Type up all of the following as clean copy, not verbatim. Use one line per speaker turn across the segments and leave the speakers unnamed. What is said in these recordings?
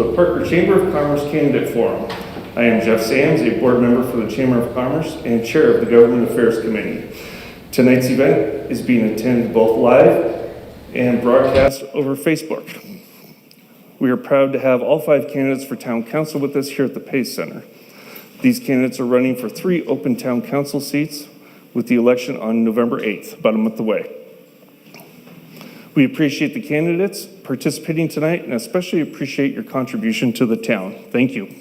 the Parker Chamber of Commerce Candidate Forum. I am Jeff Sands, a board member for the Chamber of Commerce and chair of the Government Affairs Committee. Tonight's event is being attended both live and broadcast over Facebook. We are proud to have all 5 candidates for town council with us here at the Pace Center. These candidates are running for 3 open town council seats with the election on November 8th, about a month away. We appreciate the candidates participating tonight and especially appreciate your contribution to the town. Thank you.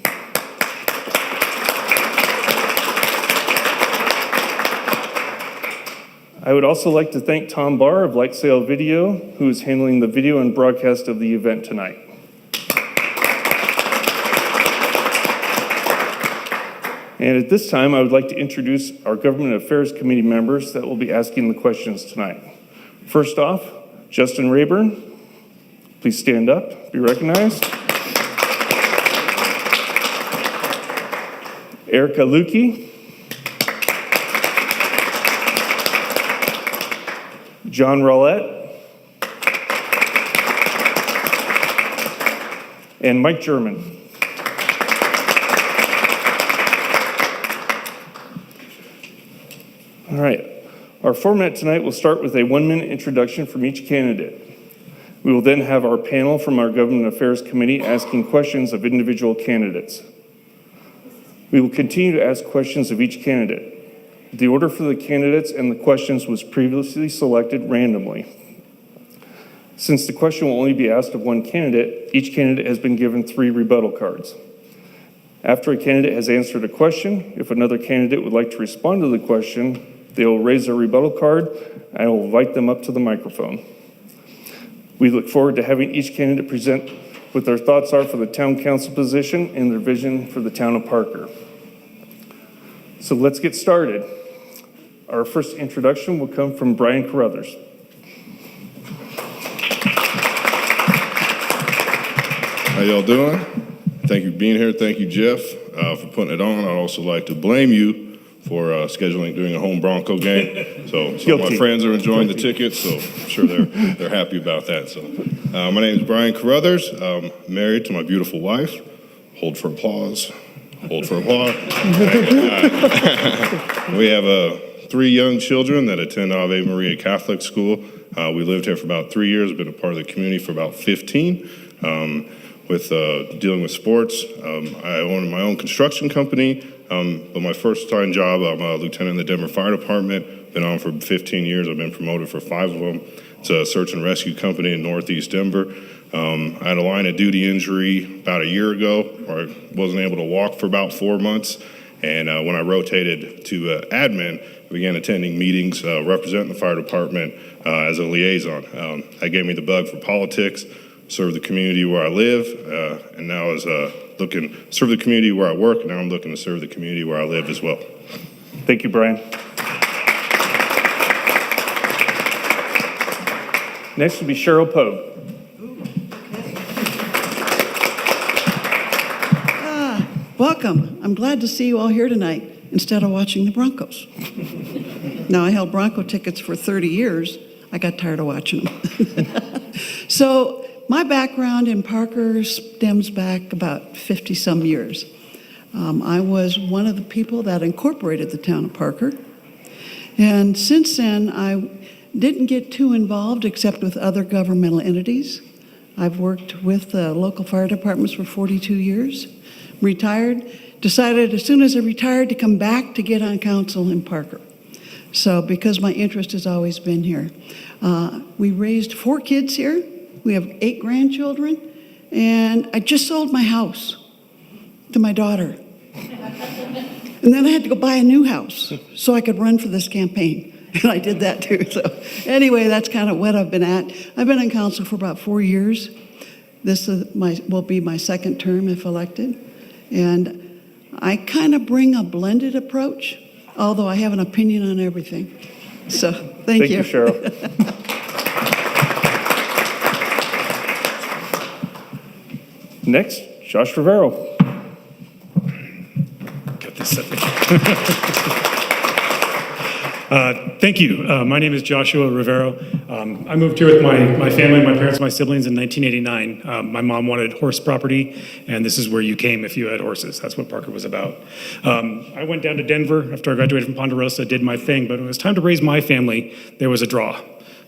I would also like to thank Tom Barr of Light Sail Video, who is handling the video and broadcast of the event tonight. And at this time, I would like to introduce our Government Affairs Committee members that will be asking the questions tonight. First off, Justin Rayburn, please stand up, be recognized. Erica Lukey. John Rowlett. And Mike German. All right, our format tonight will start with a 1-minute introduction from each candidate. We will then have our panel from our Government Affairs Committee asking questions of individual candidates. We will continue to ask questions of each candidate. The order for the candidates and the questions was previously selected randomly. Since the question will only be asked of one candidate, each candidate has been given 3 rebuttal cards. After a candidate has answered a question, if another candidate would like to respond to the question, they will raise their rebuttal card and I will invite them up to the microphone. We look forward to having each candidate present what their thoughts are for the town council position and their vision for the town of Parker. So let's get started. Our first introduction will come from Brian Carruthers.
How y'all doing? Thank you for being here. Thank you, Jeff, for putting it on. I'd also like to blame you for scheduling during a home Bronco game. So my friends are enjoying the tickets, so I'm sure they're happy about that. So my name is Brian Carruthers. I'm married to my beautiful wife. Hold for applause. Hold for applause. We have 3 young children that attend Ave Maria Catholic School. We lived here for about 3 years, been a part of the community for about 15. With dealing with sports. I own my own construction company, but my first time job, I'm a lieutenant in the Denver Fire Department. Been on for 15 years. I've been promoted for 5 of them. It's a search and rescue company in Northeast Denver. I had a line of duty injury about a year ago where I wasn't able to walk for about 4 months. And when I rotated to admin, I began attending meetings representing the fire department as a liaison. That gave me the bug for politics. Serve the community where I live, and now is looking to serve the community where I work, and now I'm looking to serve the community where I live as well.
Thank you, Brian. Next will be Cheryl Pogue.
Welcome. I'm glad to see you all here tonight instead of watching the Broncos. Now, I held Bronco tickets for 30 years. I got tired of watching them. So, my background in Parker stems back about 50-some years. I was one of the people that incorporated the town of Parker. And since then, I didn't get too involved except with other governmental entities. I've worked with the local fire departments for 42 years. Retired, decided as soon as I retired to come back to get on council in Parker. So because my interest has always been here. We raised 4 kids here. We have 8 grandchildren, and I just sold my house to my daughter. And then I had to go buy a new house so I could run for this campaign, and I did that too. So anyway, that's kind of what I've been at. I've been on council for about 4 years. This will be my 2nd term if elected, and I kind of bring a blended approach, although I have an opinion on everything. So thank you.
Thank you, Cheryl. Next, Josh Rivero. Get this set.
Thank you. My name is Joshua Rivero. I moved here with my family, my parents, my siblings in 1989. My mom wanted horse property, and this is where you came if you had horses. That's what Parker was about. I went down to Denver after I graduated from Ponderosa, did my thing, but when it was time to raise my family, there was a draw.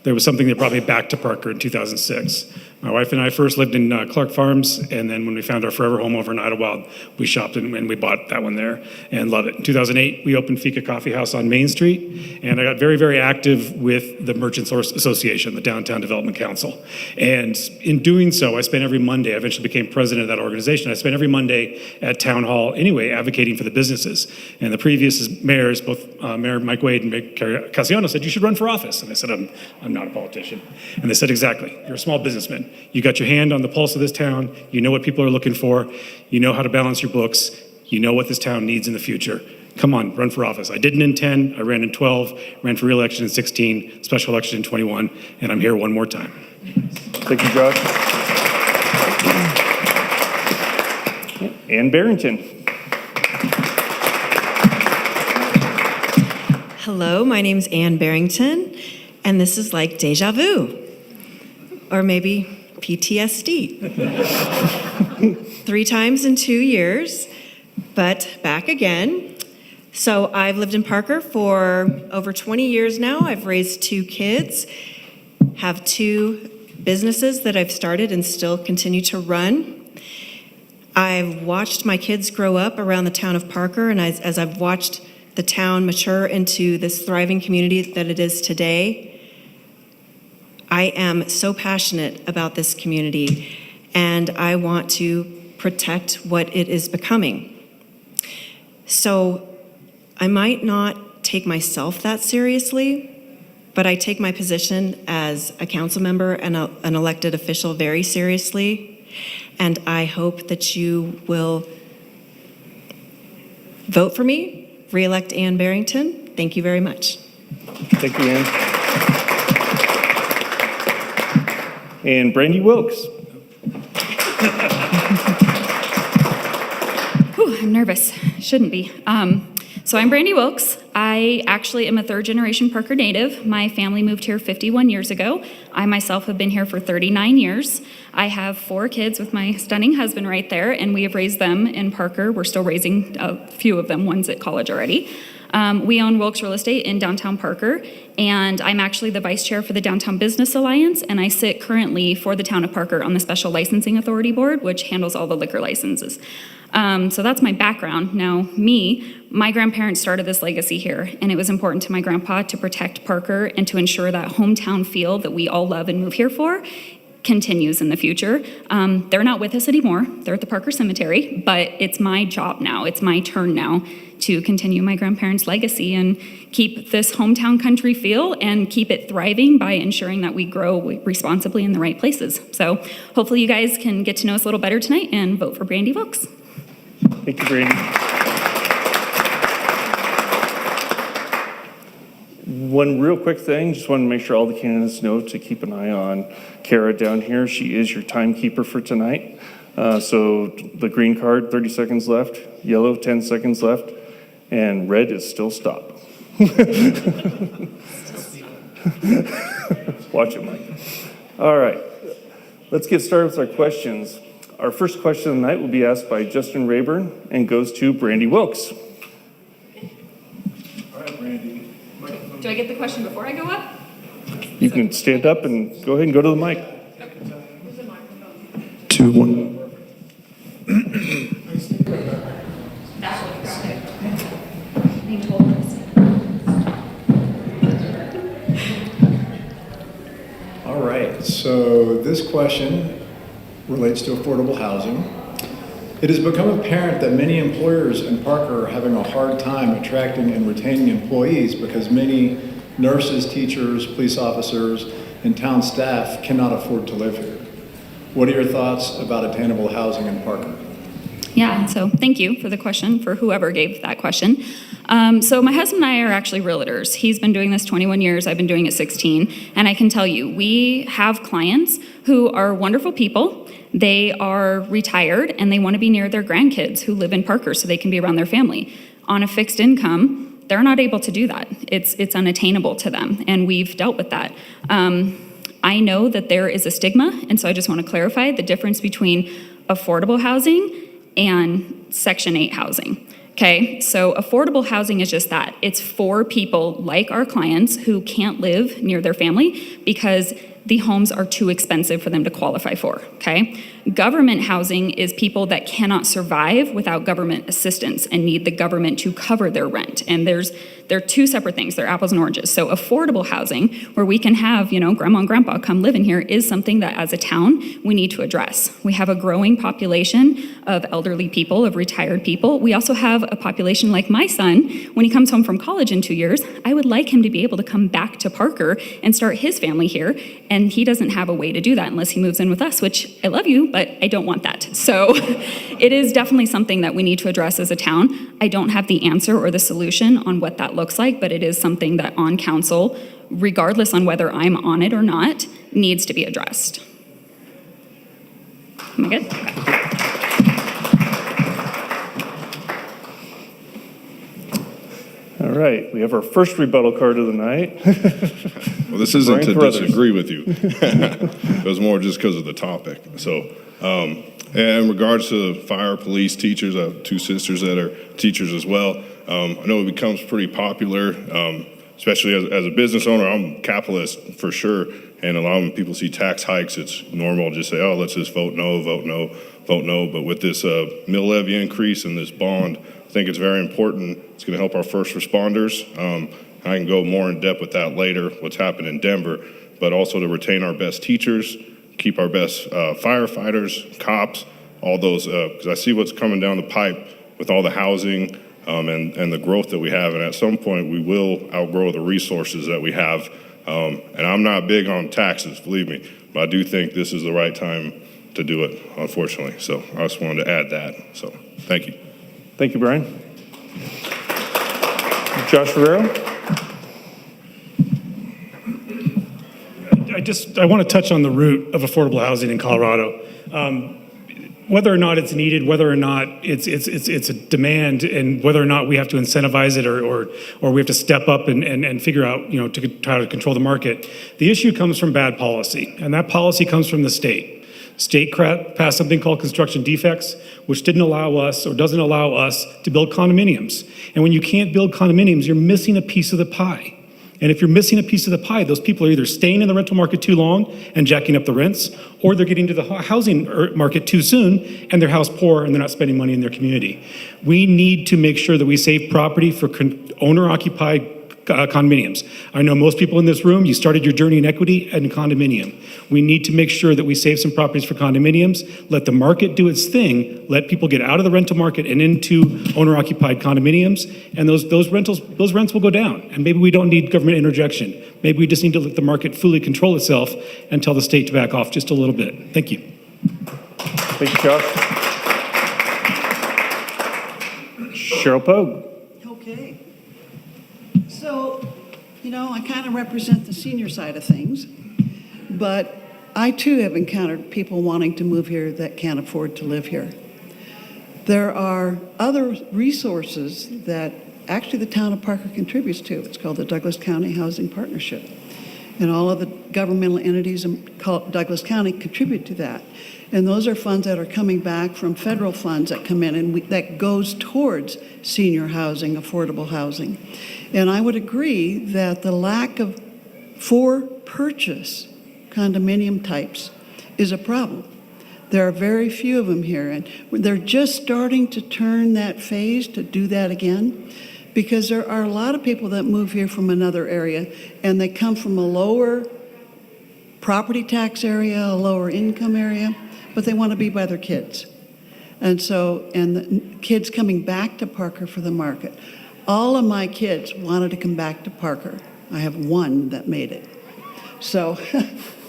There was something that brought me back to Parker in 2006. My wife and I first lived in Clark Farms, and then when we found our forever home over in Idlewild, we shopped and we bought that one there and love it. In 2008, we opened Fika Coffee House on Main Street, and I got very, very active with the Merchants Association, the Downtown Development Council. And in doing so, I spent every Monday, I eventually became president of that organization, I spent every Monday at Town Hall anyway, advocating for the businesses. And the previous mayors, both Mayor Mike Wade and Mayor Carrie Cassiano, said, you should run for office. And I said, I'm not a politician. And they said, exactly, you're a small businessman. You got your hand on the pulse of this town. You know what people are looking for. You know how to balance your books. You know what this town needs in the future. Come on, run for office. I didn't in 10, I ran in 12, ran for re-election in 16, special election in 21, and I'm here one more time.
Thank you, Josh. Ann Barrington.
Hello, my name's Ann Barrington, and this is like deja vu, or maybe PTSD. 3 times in 2 years, but back again. So I've lived in Parker for over 20 years now. I've raised 2 kids, have 2 businesses that I've started and still continue to run. I've watched my kids grow up around the town of Parker, and as I've watched the town mature into this thriving community that it is today, I am so passionate about this community, and I want to protect what it is becoming. So I might not take myself that seriously, but I take my position as a council member and an elected official very seriously, and I hope that you will vote for me, re-elect Ann Barrington. Thank you very much.
Thank you, Ann. And Brandy Wilks.
Whew, I'm nervous. Shouldn't be. So I'm Brandy Wilks. I actually am a 3rd-generation Parker native. My family moved here 51 years ago. I myself have been here for 39 years. I have 4 kids with my stunning husband right there, and we have raised them in Parker. We're still raising a few of them, one's at college already. We own Wilks Real Estate in downtown Parker, and I'm actually the vice chair for the Downtown Business Alliance, and I sit currently for the town of Parker on the Special Licensing Authority Board, which handles all the liquor licenses. So that's my background. Now, my grandparents started this legacy here, and it was important to my grandpa to protect Parker and to ensure that hometown feel that we all love and move here for continues in the future. They're not with us anymore. They're at the Parker Cemetery, but it's my job now. It's my turn now to continue my grandparents' legacy and keep this hometown country feel and keep it thriving by ensuring that we grow responsibly in the right places. So hopefully you guys can get to know us a little better tonight and vote for Brandy Wilks.
Thank you, Brandy. One real quick thing, just want to make sure all the candidates know to keep an eye on Kara down here. She is your timekeeper for tonight. So the green card, 30 seconds left, yellow, 10 seconds left, and red is still stop. Watch it, Mike. All right, let's get started with our questions. Our first question of the night will be asked by Justin Rayburn and goes to Brandy Wilks.
All right, Brandy.
Do I get the question before I go up?
You can stand up and go ahead and go to the mic.
2, 1.
All right, so this question relates to affordable housing. It has become apparent that many employers in Parker are having a hard time attracting and retaining employees because many nurses, teachers, police officers, and town staff cannot afford to live here. What are your thoughts about attainable housing in Parker?
Yeah, so thank you for the question, for whoever gave that question. So my husband and I are actually realtors. He's been doing this 21 years, I've been doing it 16, and I can tell you, we have clients who are wonderful people. They are retired and they want to be near their grandkids who live in Parker so they can be around their family. On a fixed income, they're not able to do that. It's unattainable to them, and we've dealt with that. I know that there is a stigma, and so I just want to clarify the difference between affordable housing and Section 8 housing. Okay, so affordable housing is just that. It's for people like our clients who can't live near their family because the homes are too expensive for them to qualify for, okay? Government housing is people that cannot survive without government assistance and need the government to cover their rent. And they're two separate things. They're apples and oranges. So affordable housing, where we can have, grandma and grandpa come live in here, is something that as a town we need to address. We have a growing population of elderly people, of retired people. We also have a population like my son. When he comes home from college in 2 years, I would like him to be able to come back to Parker and start his family here. And he doesn't have a way to do that unless he moves in with us, which I love you, but I don't want that. So it is definitely something that we need to address as a town. I don't have the answer or the solution on what that looks like, but it is something that on council, regardless on whether I'm on it or not, needs to be addressed. Am I good? Okay.
All right, we have our first rebuttal card of the night.
Well, this isn't
Brian
to
Carruthers.
disagree with you. It was more just because of the topic. So, in regards to fire, police, teachers, I have two sisters that are teachers as well. I know it becomes pretty popular, especially as a business owner. I'm a capitalist for sure, and a lot of people see tax hikes. It's normal to just say, "Oh, let's just vote no, vote no, vote no." But with this mill levy increase and this bond, I think it's very important. It's going to help our first responders. I can go more in depth with that later, what's happened in Denver, but also to retain our best teachers, keep our best firefighters, cops, all those, because I see what's coming down the pipe with all the housing and the growth that we have. And at some point, we will outgrow the resources that we have. And I'm not big on taxes, believe me, but I do think this is the right time to do it, unfortunately. So I just wanted to add that. So thank you.
Thank you, Brian. Josh Rivero?
I want to touch on the root of affordable housing in Colorado. Whether or not it's needed, whether or not it's a demand, and whether or not we have to incentivize it or we have to step up and figure out, to try to control the market. The issue comes from bad policy, and that policy comes from the state. State passed something called construction defects, which didn't allow us or doesn't allow us to build condominiums. And when you can't build condominiums, you're missing a piece of the pie. And if you're missing a piece of the pie, those people are either staying in the rental market too long and jacking up the rents, or they're getting to the housing market too soon and they're house poor and they're not spending money in their community. We need to make sure that we save property for owner-occupied condominiums. I know most people in this room, you started your journey in equity and condominium. We need to make sure that we save some properties for condominiums, let the market do its thing, let people get out of the rental market and into owner-occupied condominiums, and those rents will go down. And maybe we don't need government interjection. Maybe we just need to let the market fully control itself and tell the state to back off just a little bit. Thank you.
Thank you, Josh. Cheryl Pogue.
Okay. So, I kind of represent the senior side of things, but I too have encountered people wanting to move here that can't afford to live here. There are other resources that actually the town of Parker contributes to. It's called the Douglas County Housing Partnership. And all of the governmental entities in Douglas County contribute to that. And those are funds that are coming back from federal funds that come in and that goes towards senior housing, affordable housing. And I would agree that the lack of for purchase condominium types is a problem. There are very few of them here, and they're just starting to turn that phase to do that again, because there are a lot of people that move here from another area, and they come from a lower property tax area, a lower income area, but they want to be by their kids. And the kids coming back to Parker for the market. All of my kids wanted to come back to Parker. I have one that made it. So,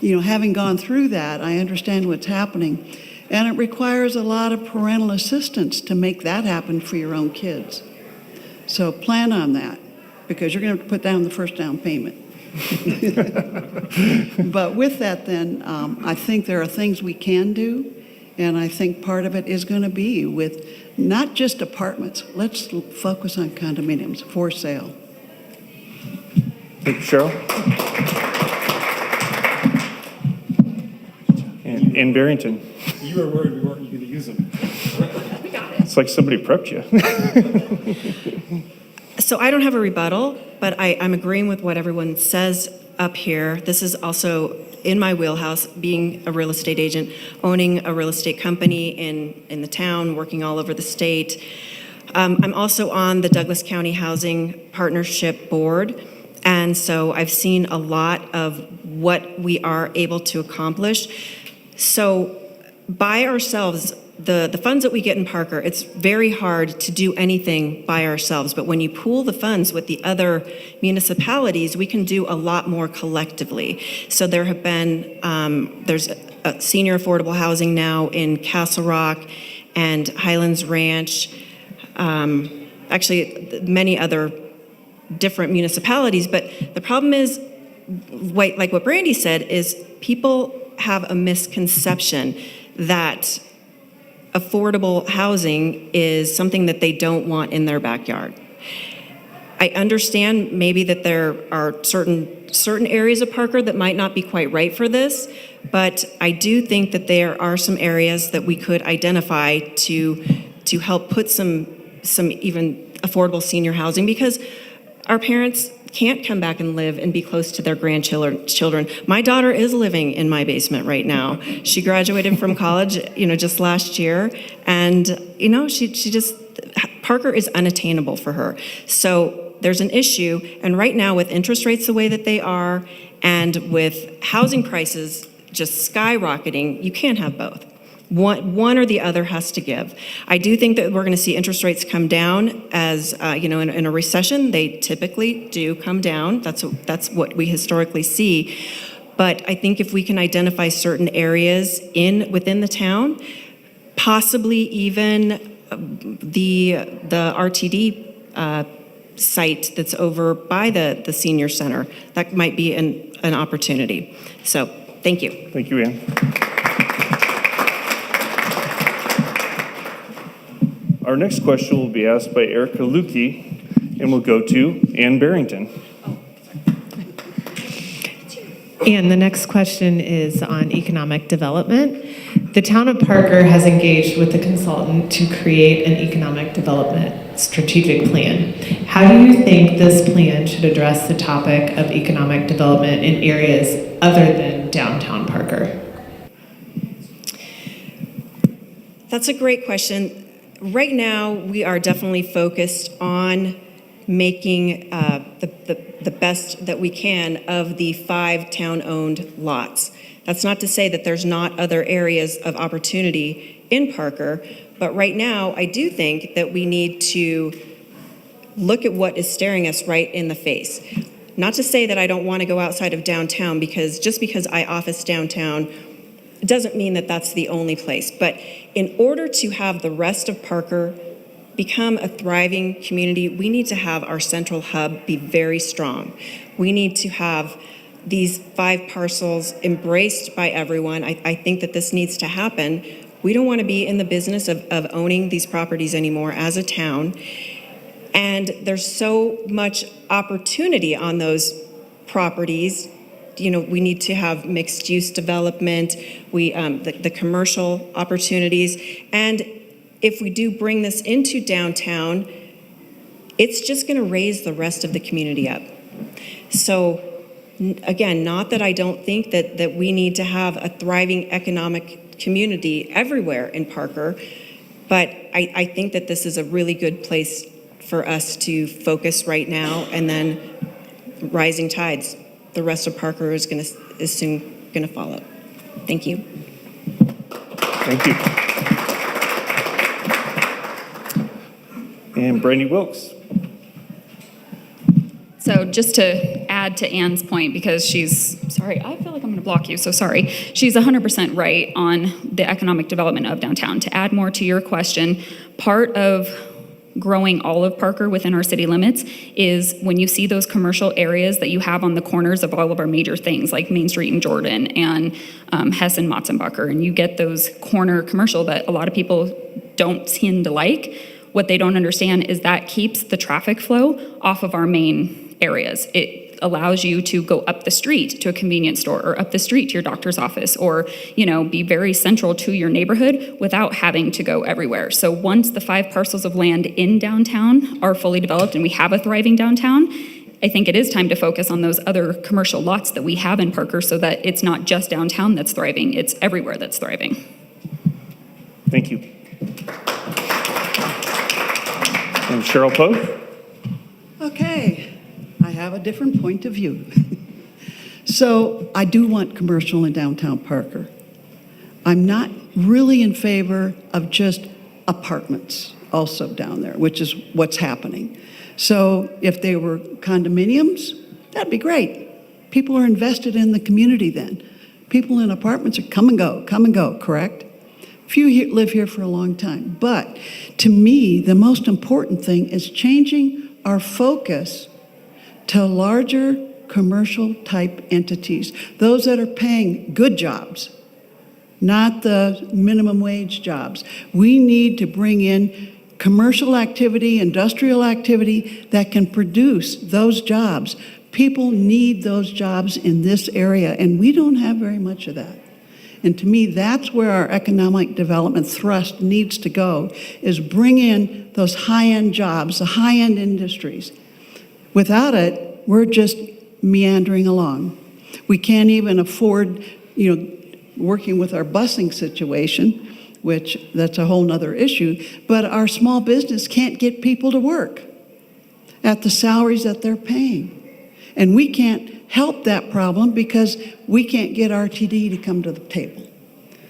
having gone through that, I understand what's happening. And it requires a lot of parental assistance to make that happen for your own kids. So plan on that, because you're going to have to put down the first down payment. But with that then, I think there are things we can do, And I think part of it is going to be with not just apartments. Let's focus on condominiums for sale.
Thank you, Cheryl. And in Barrington.
You were worried we weren't going to use them.
It's like somebody prepped you.
So I don't have a rebuttal, but I'm agreeing with what everyone says up here. This is also in my wheelhouse, being a real estate agent, owning a real estate company in the town, working all over the state. I'm also on the Douglas County Housing Partnership Board, and so I've seen a lot of what we are able to accomplish. So by ourselves, the funds that we get in Parker, it's very hard to do anything by ourselves, but when you pool the funds with the other municipalities, we can do a lot more collectively. So there have been, there's a senior affordable housing now in Castle Rock and Highlands Ranch, actually many other different municipalities, but the problem is, like what Brandy said, is people have a misconception that affordable housing is something that they don't want in their backyard. I understand maybe that there are certain areas of Parker that might not be quite right for this, but I do think that there are some areas that we could identify to help put some even affordable senior housing, because our parents can't come back and live and be close to their grandchildren. My daughter is living in my basement right now. She graduated from college, just last year, and she just, Parker is unattainable for her. So there's an issue, and right now with interest rates the way that they are, and with housing prices just skyrocketing, you can't have both. One or the other has to give. I do think that we're going to see interest rates come down as, in a recession, they typically do come down. That's what we historically see. But I think if we can identify certain areas within the town, possibly even the RTD site that's over by the senior center, that might be an opportunity. So, thank you.
Thank you, Ann. Our next question will be asked by Erica Lukey, and will go to Ann Barrington.
And the next question is on economic development. The town of Parker has engaged with a consultant to create an economic development strategic plan. How do you think this plan should address the topic of economic development in areas other than downtown Parker?
That's a great question. Right now, we are definitely focused on making the best that we can of the 5 town-owned lots. That's not to say that there's not other areas of opportunity in Parker, but right now, I do think that we need to look at what is staring us right in the face. Not to say that I don't want to go outside of downtown, because just because I office downtown, it doesn't mean that that's the only place. But in order to have the rest of Parker become a thriving community, we need to have our central hub be very strong. We need to have these 5 parcels embraced by everyone. I think that this needs to happen. We don't want to be in the business of owning these properties anymore as a town. And there's so much opportunity on those properties. We need to have mixed-use development, the commercial opportunities, and if we do bring this into downtown, it's just going to raise the rest of the community up. So, again, not that I don't think that we need to have a thriving economic community everywhere in Parker, but I think that this is a really good place for us to focus right now, and then rising tides. The rest of Parker is soon going to follow. Thank you.
Thank you. And Brandy Wilks.
So just to add to Ann's point, because sorry, I feel like I'm going to block you, so sorry. She's 100% right on the economic development of downtown. To add more to your question, part of growing all of Parker within our city limits is when you see those commercial areas that you have on the corners of all of our major things like Main Street and Jordan and Hess and Matzenbacher, and you get those corner commercial that a lot of people don't tend to like. What they don't understand is that keeps the traffic flow off of our main areas. It allows you to go up the street to a convenience store or up the street to your doctor's office or, be very central to your neighborhood without having to go everywhere. So once the 5 parcels of land in downtown are fully developed and we have a thriving downtown, I think it is time to focus on those other commercial lots that we have in Parker so that it's not just downtown that's thriving, it's everywhere that's thriving.
Thank you. And Cheryl Poe?
Okay, I have a different point of view. So I do want commercial in downtown Parker. I'm not really in favor of just apartments also down there, which is what's happening. So if they were condominiums, that'd be great. People are invested in the community then. People in apartments are come and go, correct? Few live here for a long time. But to me, the most important thing is changing our focus to larger commercial type entities, those that are paying good jobs, not the minimum wage jobs. We need to bring in commercial activity, industrial activity that can produce those jobs. People need those jobs in this area, and we don't have very much of that. And to me, that's where our economic development thrust needs to go, is bring in those high-end jobs, the high-end industries. Without it, we're just meandering along. We can't even afford, working with our busing situation, which that's a whole nother issue, but our small business can't get people to work at the salaries that they're paying. And we can't help that problem because we can't get RTD to come to the table.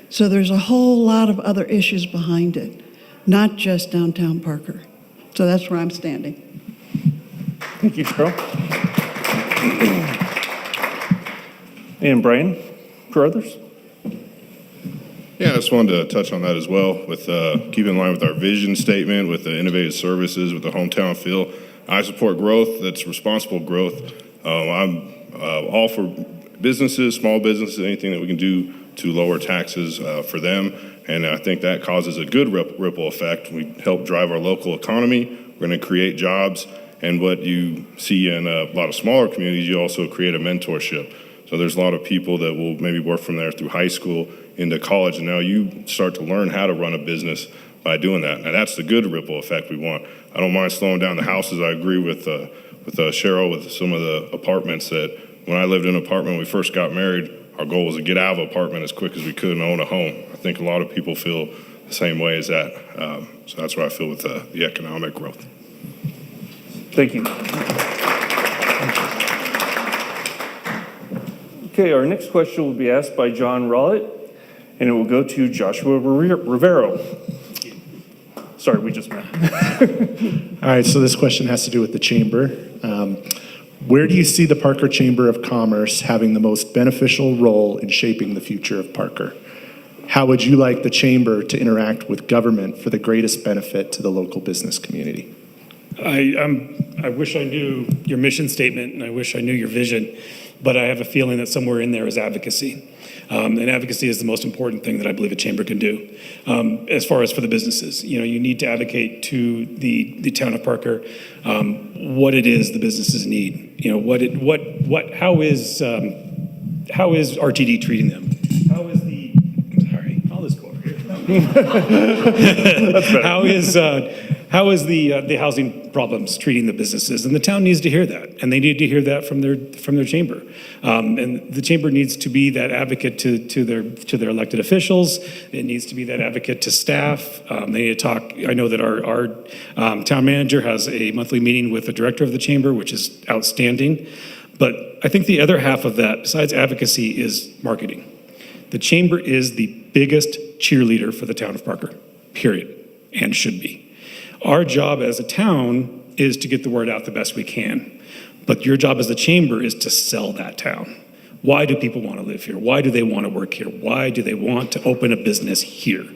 So there's a whole lot of other issues behind it, not just downtown Parker. So that's where I'm standing.
Thank you, Cheryl. And Brian, Carruthers?
Yeah, I just wanted to touch on that as well, with keep in line with our vision statement, with the innovative services, with the hometown feel. I support growth that's responsible growth. I'm all for businesses, small businesses, anything that we can do to lower taxes for them. And I think that causes a good ripple effect. We help drive our local economy. We're going to create jobs. And what you see in a lot of smaller communities, you also create a mentorship. So there's a lot of people that will maybe work from there through high school into college. And now you start to learn how to run a business by doing that. And that's the good ripple effect we want. I don't mind slowing down the houses. I agree with Cheryl with some of the apartments that when I lived in an apartment when we first got married, our goal was to get out of an apartment as quick as we could and own a home. I think a lot of people feel the same way as that. So that's what I feel with the economic growth.
Thank you. Okay, our next question will be asked by John Rollett, and it will go to Joshua Rivero. Sorry, we just met.
All right, so this question has to do with the chamber. Where do you see the Parker Chamber of Commerce having the most beneficial role in shaping the future of Parker? How would you like the chamber to interact with government for the greatest benefit to the local business community?
I wish I knew your mission statement and I wish I knew your vision, but I have a feeling that somewhere in there is advocacy. And advocacy is the most important thing that I believe a chamber can do. As far as for the businesses, you need to advocate to the town of Parker what it is the businesses need. How is RTD treating them? I'll just go over here. That's better. How is the housing problems treating the businesses? And the town needs to hear that, and they need to hear that from their chamber. And the chamber needs to be that advocate to their elected officials. It needs to be that advocate to staff. They need to talk. I know that our town manager has a monthly meeting with the director of the chamber, which is outstanding. But I think the other half of that, besides advocacy, is marketing. The chamber is the biggest cheerleader for the town of Parker, period, and should be. Our job as a town is to get the word out the best we can. But your job as the chamber is to sell that town. Why do people want to live here? Why do they want to work here? Why do they want to open a business here?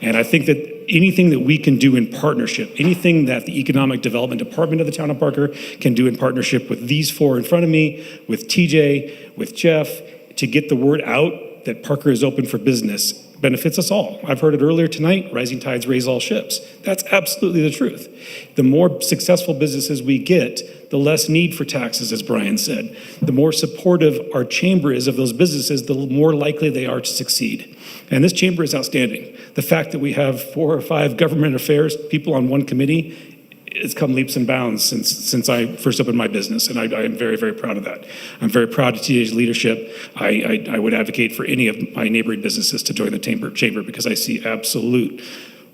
And I think that anything that we can do in partnership, anything that the Economic Development Department of the Town of Parker can do in partnership with these four in front of me, with TJ, with Jeff, to get the word out that Parker is open for business benefits us all. I've heard it earlier tonight, rising tides raise all ships. That's absolutely the truth. The more successful businesses we get, the less need for taxes, as Brian said. The more supportive our chamber is of those businesses, the more likely they are to succeed. And this chamber is outstanding. The fact that we have 4 or 5 government affairs people on one committee, it's come leaps and bounds since I first opened my business, and I am very, very proud of that. I'm very proud of TJ's leadership. I would advocate for any of my neighboring businesses to join the chamber because I see absolute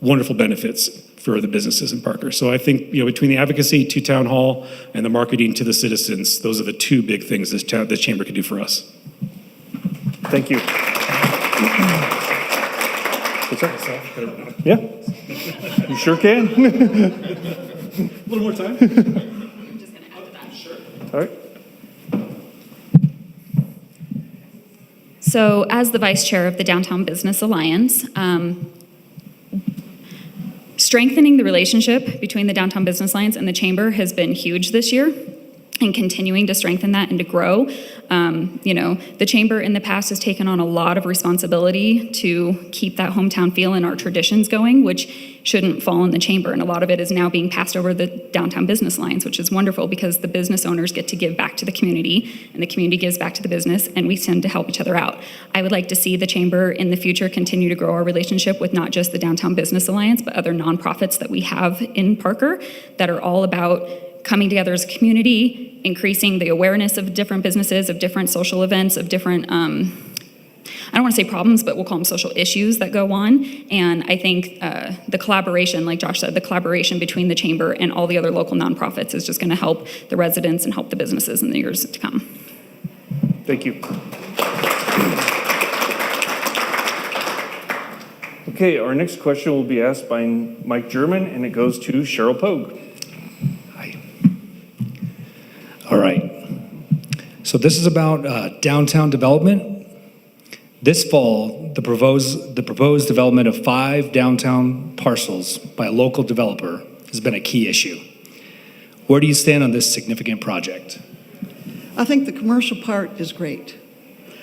wonderful benefits for the businesses in Parker. So I think, between the advocacy to town hall and the marketing to the citizens, those are the 2 big things this chamber can do for us.
Thank you. What's that? Yeah, you sure can.
A little more time?
I'm just going to add to that. Sure.
All right.
So, as the vice chair of the Downtown Business Alliance, strengthening the relationship between the Downtown Business Alliance and the chamber has been huge this year, and continuing to strengthen that and to grow. The chamber in the past has taken on a lot of responsibility to keep that hometown feel and our traditions going, which shouldn't fall on the chamber. And a lot of it is now being passed over the Downtown Business Alliance, which is wonderful because the business owners get to give back to the community and the community gives back to the business, and we tend to help each other out. I would like to see the chamber in the future continue to grow our relationship with not just the Downtown Business Alliance, but other nonprofits that we have in Parker that are all about coming together as a community, increasing the awareness of different businesses, of different social events, of different, I don't want to say problems, but we'll call them social issues that go on. And I think the collaboration, like Josh said, the collaboration between the chamber and all the other local nonprofits is just going to help the residents and help the businesses in the years to come.
Thank you. Okay, our next question will be asked by Mike German, and it goes to Cheryl Pogue.
All right. So this is about downtown development. This fall, the proposed development of 5 downtown parcels by a local developer has been a key issue. Where do you stand on this significant project?
I think the commercial part is great.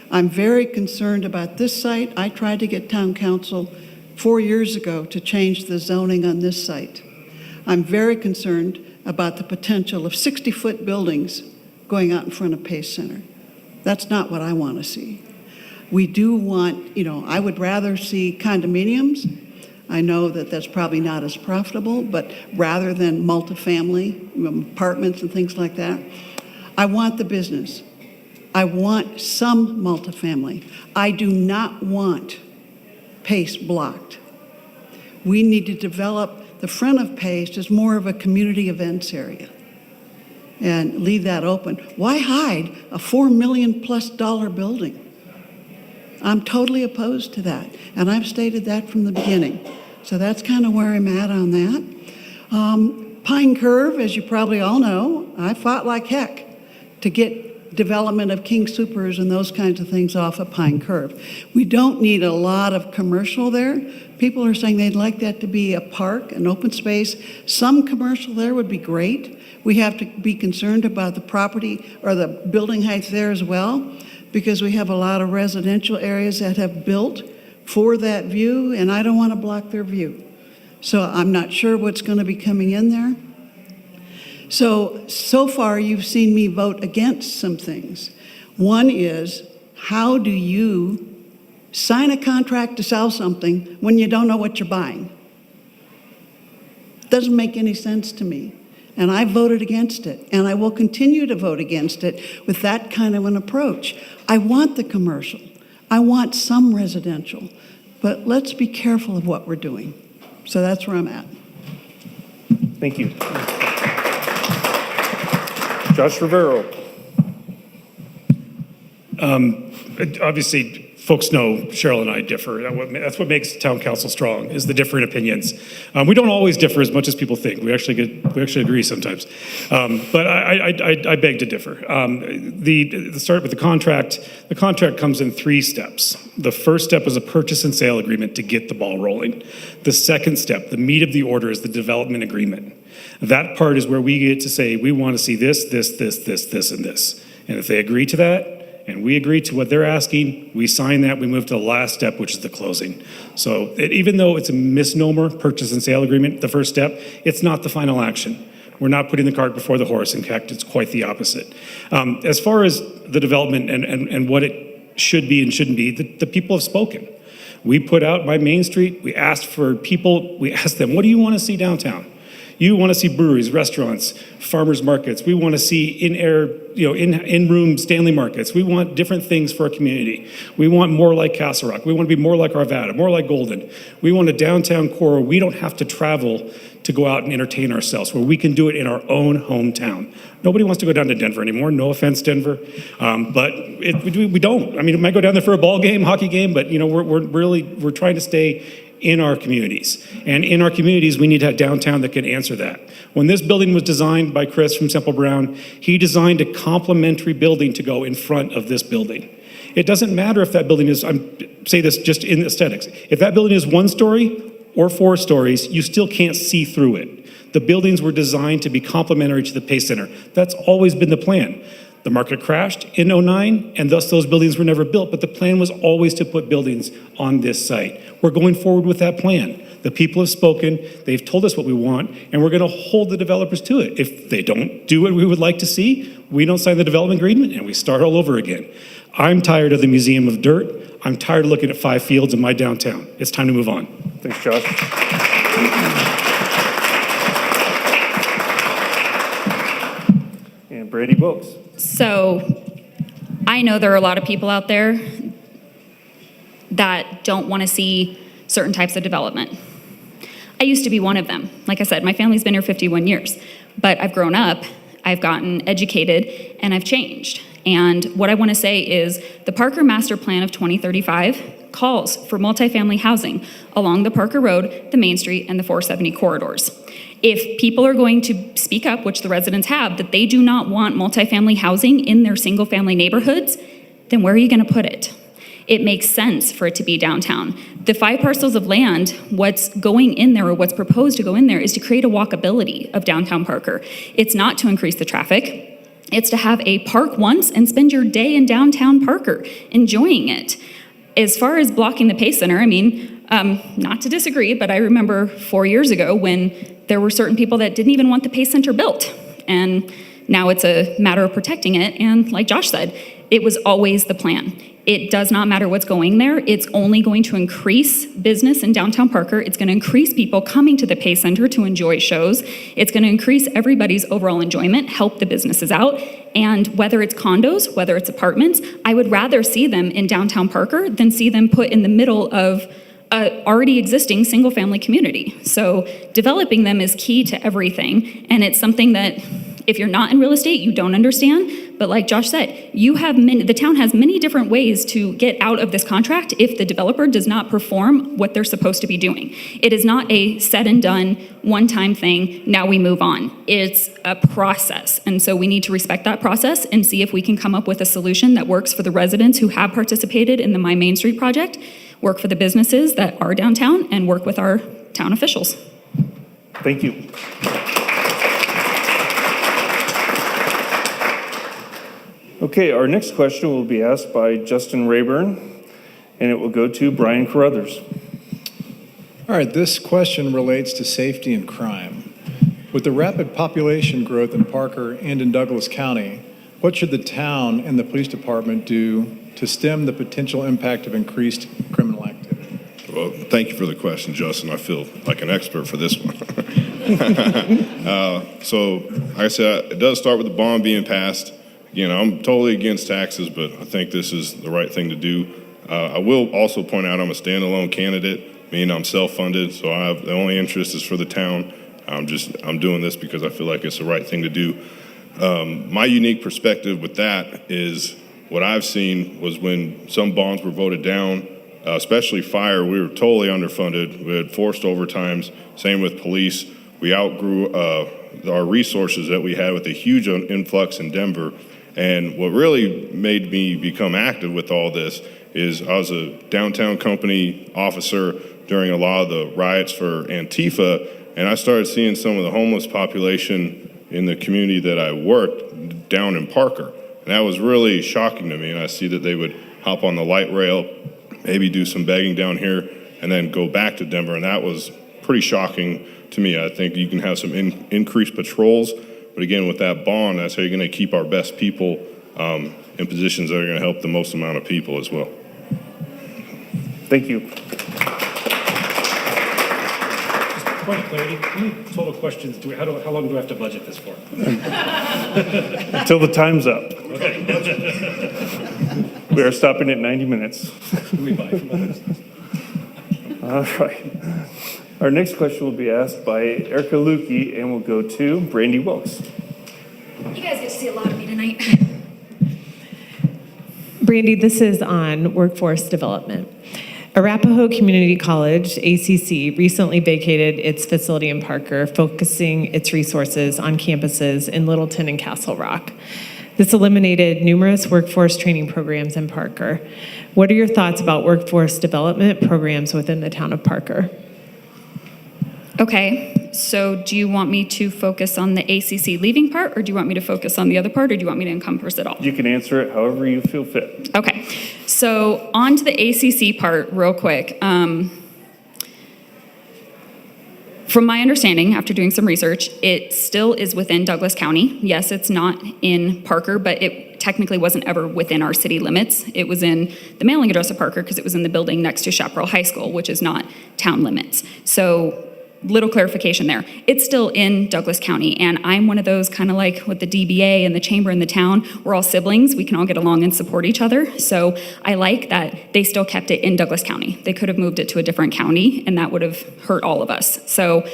I'm very concerned about this site. I tried to get town council 4 years ago to change the zoning on this site. I'm very concerned about the potential of 60-foot buildings going out in front of Pace Center. That's not what I want to see. We do want, I would rather see condominiums. I know that that's probably not as profitable, but rather than multifamily apartments and things like that, I want the business. I want some multifamily. I do not want Pace blocked. We need to develop the front of Pace as more of a community events area and leave that open. Why hide a $4 million+ building? I'm totally opposed to that, and I've stated that from the beginning. So that's kind of where I'm at on that. Pine Curve, as you probably all know, I fought like heck to get development of King Supers and those kinds of things off of Pine Curve. We don't need a lot of commercial there. People are saying they'd like that to be a park, an open space. Some commercial there would be great. We have to be concerned about the property or the building heights there as well, because we have a lot of residential areas that have built for that view, and I don't want to block their view. So I'm not sure what's going to be coming in there. So far you've seen me vote against some things. One is, how do you sign a contract to sell something when you don't know what you're buying? Doesn't make any sense to me. And I voted against it, and I will continue to vote against it with that kind of an approach. I want the commercial. I want some residential, but let's be careful of what we're doing. So that's where I'm at.
Thank you. Josh Rivero.
Obviously, folks know Cheryl and I differ. That's what makes town council strong, is the different opinions. We don't always differ as much as people think. We actually agree sometimes. But I beg to differ. The start with the contract comes in 3 steps. The first step is a purchase and sale agreement to get the ball rolling. The second step, the meat of the order, is the development agreement. That part is where we get to say, we want to see this, and this. And if they agree to that, and we agree to what they're asking, we sign that, we move to the last step, which is the closing. So even though it's a misnomer, purchase and sale agreement, the first step, it's not the final action. We're not putting the cart before the horse. In fact, it's quite the opposite. As far as the development and what it should be and shouldn't be, the people have spoken. We put out by Main Street, we asked for people, we asked them, what do you want to see downtown? You want to see breweries, restaurants, farmers markets. We want to see in-room Stanley markets. We want different things for our community. We want more like Castle Rock. We want to be more like Arvada, more like Golden. We want a downtown core where we don't have to travel to go out and entertain ourselves, where we can do it in our own hometown. Nobody wants to go down to Denver anymore. No offense, Denver, but we don't. I mean, we might go down there for a ball game, hockey game, but we're trying to stay in our communities. And in our communities, we need to have downtown that can answer that. When this building was designed by Chris from Semple Brown, he designed a complementary building to go in front of this building. It doesn't matter if that building is, say this just in aesthetics, if that building is 1 story or 4 stories, you still can't see through it. The buildings were designed to be complementary to the Pace Center. That's always been the plan. The market crashed in 2009, and thus those buildings were never built, but the plan was always to put buildings on this site. We're going forward with that plan. The people have spoken, they've told us what we want, and we're gonna hold the developers to it. If they don't do what we would like to see, we don't sign the development agreement, and we start all over again. I'm tired of the Museum of Dirt. I'm tired of looking at 5 fields in my downtown. It's time to move on.
Thanks, Josh. And Brady Wilks.
So I know there are a lot of people out there that don't want to see certain types of development. I used to be one of them. Like I said, my family's been here 51 years, but I've grown up, I've gotten educated, and I've changed. And what I want to say is the Parker Master Plan of 2035 calls for multifamily housing along the Parker Road, the Main Street, and the 470 corridors. If people are going to speak up, which the residents have, that they do not want multifamily housing in their single-family neighborhoods, then where are you going to put it? It makes sense for it to be downtown. The 5 parcels of land, what's going in there or what's proposed to go in there is to create a walkability of downtown Parker. It's not to increase the traffic. It's to have a park once and spend your day in downtown Parker enjoying it. As far as blocking the Pace Center, I mean, not to disagree, but I remember 4 years ago when there were certain people that didn't even want the Pace Center built. And now it's a matter of protecting it. And like Josh said, it was always the plan. It does not matter what's going there. It's only going to increase business in downtown Parker. It's going to increase people coming to the Pace Center to enjoy shows. It's going to increase everybody's overall enjoyment, help the businesses out. And whether it's condos, whether it's apartments, I would rather see them in downtown Parker than see them put in the middle of a already existing single-family community. So developing them is key to everything. And it's something that if you're not in real estate, you don't understand. But like Josh said, the town has many different ways to get out of this contract if the developer does not perform what they're supposed to be doing. It is not a said and done, one-time thing, now we move on. It's a process. And so we need to respect that process and see if we can come up with a solution that works for the residents who have participated in the My Main Street project, work for the businesses that are downtown, and work with our town officials.
Thank you. Okay, our next question will be asked by Justin Rayburn, and it will go to Brian Carruthers.
All right, this question relates to safety and crime. With the rapid population growth in Parker and in Douglas County, what should the town and the police department do to stem the potential impact of increased criminal activity?
Well, thank you for the question, Justin. I feel like an expert for this one. So, like I said, it does start with the bond being passed. Again, I'm totally against taxes, but I think this is the right thing to do. I will also point out I'm a standalone candidate, meaning I'm self-funded, so I have the only interest is for the town. I'm doing this because I feel like it's the right thing to do. My unique perspective with that is what I've seen was when some bonds were voted down, especially fire, we were totally underfunded. We had forced overtimes. Same with police. We outgrew our resources that we had with a huge influx in Denver. And what really made me become active with all this is I was a downtown company officer during a lot of the riots for Antifa, and I started seeing some of the homeless population in the community that I worked down in Parker. And that was really shocking to me, and I see that they would hop on the light rail, maybe do some begging down here, and then go back to Denver, and that was pretty shocking to me. I think you can have some increased patrols, but again, with that bond, that's how you're gonna keep our best people in positions that are gonna help the most amount of people as well.
Thank you.
Point of clarity, how many total questions do we, how long do I have to budget this for?
Until the time's up.
Okay.
We are stopping at 90 minutes.
We buy from others.
All right. Our next question will be asked by Erica Lukey, and will go to Brandy Wilks.
You guys get to see a lot of me tonight.
Brandy, this is on workforce development. Arapahoe Community College, ACC, recently vacated its facility in Parker, focusing its resources on campuses in Littleton and Castle Rock. This eliminated numerous workforce training programs in Parker. What are your thoughts about workforce development programs within the town of Parker?
Okay, so do you want me to focus on the ACC leaving part, or do you want me to focus on the other part, or do you want me to encompass it all?
You can answer it however you feel fit.
Okay, so on to the ACC part real quick. From my understanding, after doing some research, it still is within Douglas County. Yes, it's not in Parker, but it technically wasn't ever within our city limits. It was in the mailing address of Parker because it was in the building next to Chaparral High School, which is not town limits. So little clarification there. It's still in Douglas County, and I'm one of those kind of like with the DBA and the chamber in the town, we're all siblings, we can all get along and support each other. So I like that they still kept it in Douglas County. They could have moved it to a different county, and that would have hurt all of us. So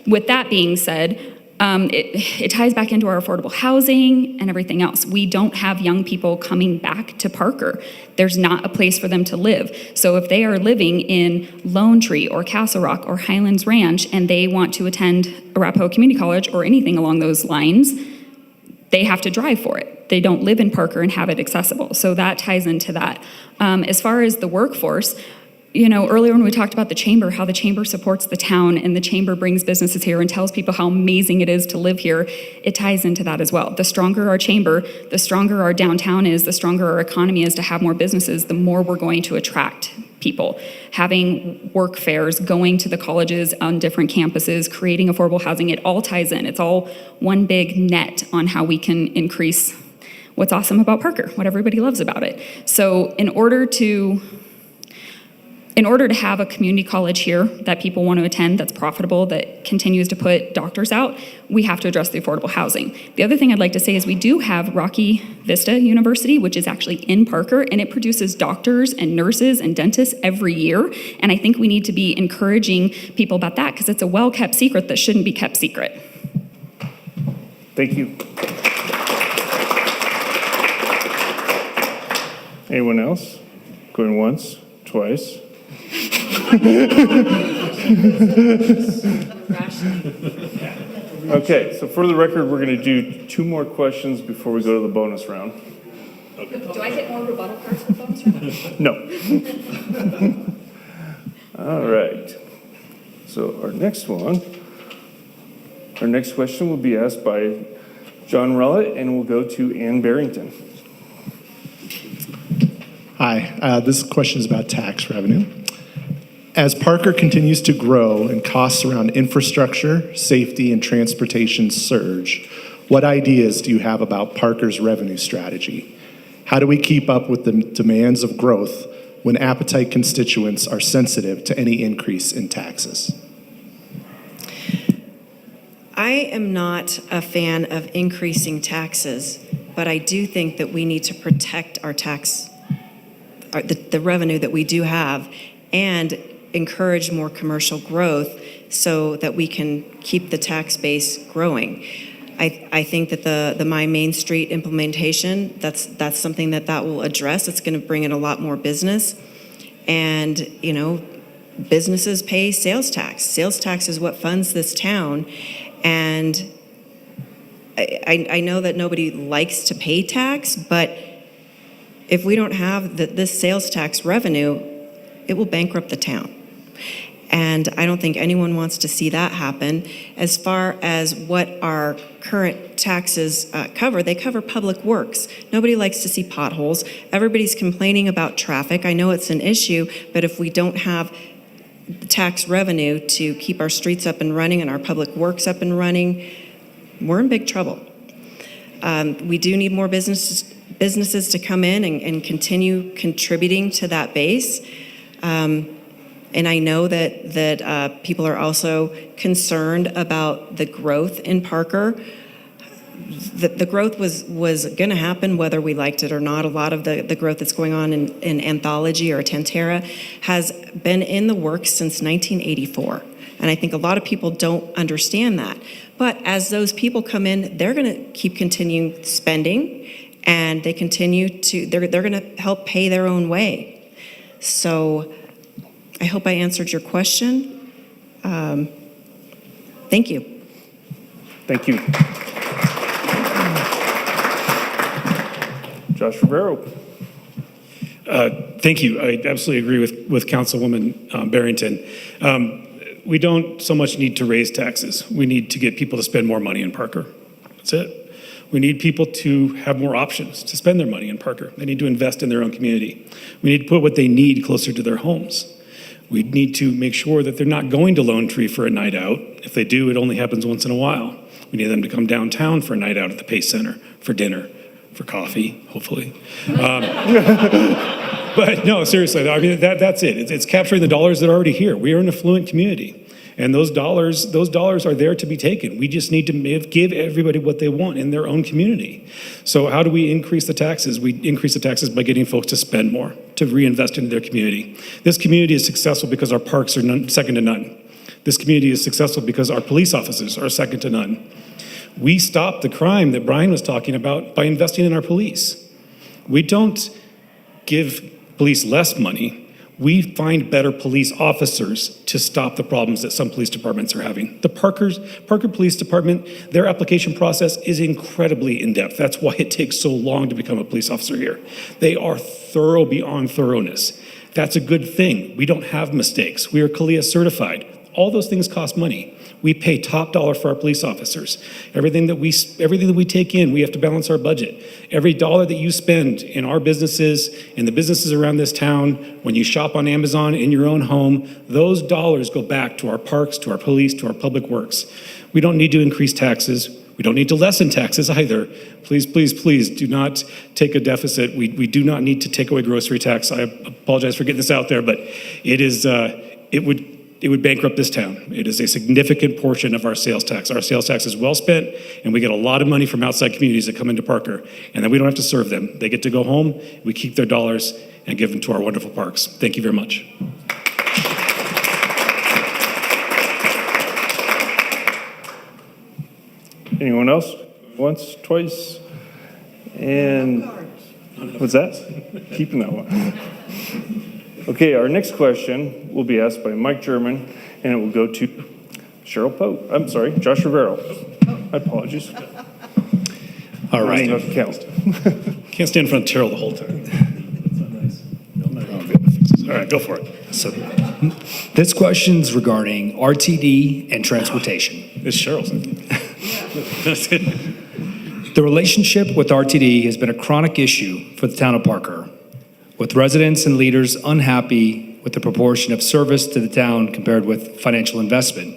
with that being said, it ties back into our affordable housing and everything else. We don't have young people coming back to Parker. There's not a place for them to live. So if they are living in Lone Tree or Castle Rock or Highlands Ranch and they want to attend Arapahoe Community College or anything along those lines, they have to drive for it. They don't live in Parker and have it accessible. So that ties into that. As far as the workforce, you know, earlier when we talked about the chamber, how the chamber supports the town and the chamber brings businesses here and tells people how amazing it is to live here, it ties into that as well. The stronger our chamber, the stronger our downtown is, the stronger our economy is to have more businesses, the more we're going to attract people. Having work fairs, going to the colleges on different campuses, creating affordable housing, it all ties in. It's all one big net on how we can increase what's awesome about Parker, what everybody loves about it. So in order to have a community college here that people want to attend, that's profitable, that continues to put doctors out, we have to address the affordable housing. The other thing I'd like to say is we do have Rocky Vista University, which is actually in Parker, and it produces doctors and nurses and dentists every year. And I think we need to be encouraging people about that because it's a well-kept secret that shouldn't be kept secret.
Thank you. Anyone else? Going once, twice. Okay, so for the record, we're going to do 2 more questions before we go to the bonus round.
Do I get more rebuttal cards for bonus round?
No. All right. So our next question will be asked by John Rellett, and we'll go to Ann Barrington.
Hi, this question is about tax revenue. As Parker continues to grow and costs around infrastructure, safety, and transportation surge, what ideas do you have about Parker's revenue strategy? How do we keep up with the demands of growth when appetite constituents are sensitive to any increase in taxes?
I am not a fan of increasing taxes, but I do think that we need to protect our the revenue that we do have and encourage more commercial growth so that we can keep the tax base growing. I think that the My Main Street implementation, that's something that will address. It's going to bring in a lot more business. And, you know, businesses pay sales tax. Sales tax is what funds this town. And I know that nobody likes to pay tax, but if we don't have this sales tax revenue, it will bankrupt the town. And I don't think anyone wants to see that happen. As far as what our current taxes cover, they cover public works. Nobody likes to see potholes. Everybody's complaining about traffic. I know it's an issue, but if we don't have tax revenue to keep our streets up and running and our public works up and running, we're in big trouble. We do need more businesses to come in and continue contributing to that base. And I know that people are also concerned about the growth in Parker. The growth was going to happen whether we liked it or not. A lot of the growth that's going on in Anthology or Tantera has been in the works since 1984. And I think a lot of people don't understand that. But as those people come in, they're going to keep continuing spending, and they're going to help pay their own way. So I hope I answered your question. Thank you.
Thank you. Josh Rivero.
Thank you. I absolutely agree with Councilwoman Barrington. We don't so much need to raise taxes. We need to get people to spend more money in Parker. That's it. We need people to have more options to spend their money in Parker. They need to invest in their own community. We need to put what they need closer to their homes. We need to make sure that they're not going to Lone Tree for a night out. If they do, it only happens once in a while. We need them to come downtown for a night out at the Pace Center, for dinner, for coffee, hopefully. But no, seriously, I mean, that's it. It's capturing the dollars that are already here. We are an affluent community, and those dollars are there to be taken. We just need to give everybody what they want in their own community. So how do we increase the taxes? We increase the taxes by getting folks to spend more, to reinvest into their community. This community is successful because our parks are second to none. This community is successful because our police officers are second to none. We stop the crime that Brian was talking about by investing in our police. We don't give police less money. We find better police officers to stop the problems that some police departments are having. The Parker Police Department, their application process is incredibly in-depth. That's why it takes so long to become a police officer here. They are thorough beyond thoroughness. That's a good thing. We don't have mistakes. We are CALEA certified. All those things cost money. We pay top dollar for our police officers. Everything that we take in, we have to balance our budget. Every dollar that you spend in our businesses, in the businesses around this town, when you shop on Amazon, in your own home, those dollars go back to our parks, to our police, to our public works. We don't need to increase taxes. We don't need to lessen taxes either. Please, please, please do not take a deficit. We do not need to take away grocery tax. I apologize for getting this out there, but it would bankrupt this town. It is a significant portion of our sales tax. Our sales tax is well spent, and we get a lot of money from outside communities that come into Parker, and then we don't have to serve them. They get to go home, we keep their dollars, and give them to our wonderful parks. Thank you very much.
Anyone else? Once, twice, and what's that? Keeping that one. Okay, our next question will be asked by Mike German, and it will go to Cheryl Pope. I'm sorry, Josh Rivero. My apologies.
All right.
Count.
Can't stand in front of Cheryl the whole time. All right, go for it.
So this question's regarding RTD and transportation.
It's Cheryl's.
The relationship with RTD has been a chronic issue for the town of Parker, with residents and leaders unhappy with the proportion of service to the town compared with financial investment.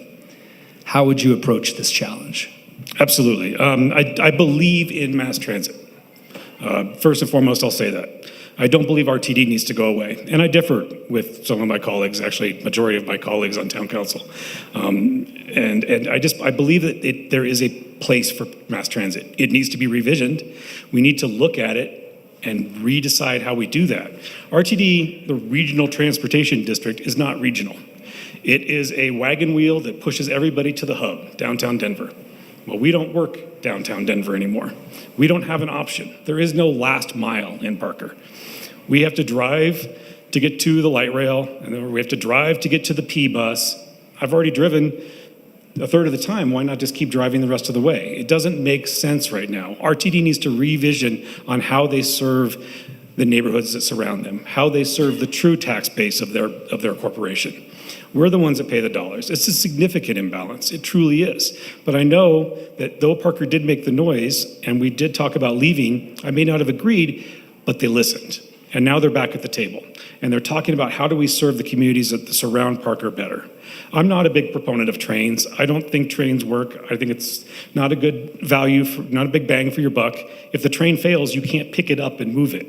How would you approach this challenge?
Absolutely. I believe in mass transit. First and foremost, I'll say that. I don't believe RTD needs to go away. And I differ with some of my colleagues, actually, majority of my colleagues on town council. And I believe that there is a place for mass transit. It needs to be revisioned. We need to look at it and redecide how we do that. RTD, the Regional Transportation District, is not regional. It is a wagon wheel that pushes everybody to the hub, downtown Denver. Well, we don't work downtown Denver anymore. We don't have an option. There is no last mile in Parker. We have to drive to get to the light rail, and then we have to drive to get to the P bus. I've already driven a third of the time. Why not just keep driving the rest of the way? It doesn't make sense right now. RTD needs to revision on how they serve the neighborhoods that surround them, how they serve the true tax base of their corporation. We're the ones that pay the dollars. It's a significant imbalance. It truly is. But I know that though Parker did make the noise, and we did talk about leaving, I may not have agreed, but they listened. And now they're back at the table. And they're talking about how do we serve the communities that surround Parker better. I'm not a big proponent of trains. I don't think trains work. I think it's not a good value, not a big bang for your buck. If the train fails, you can't pick it up and move it.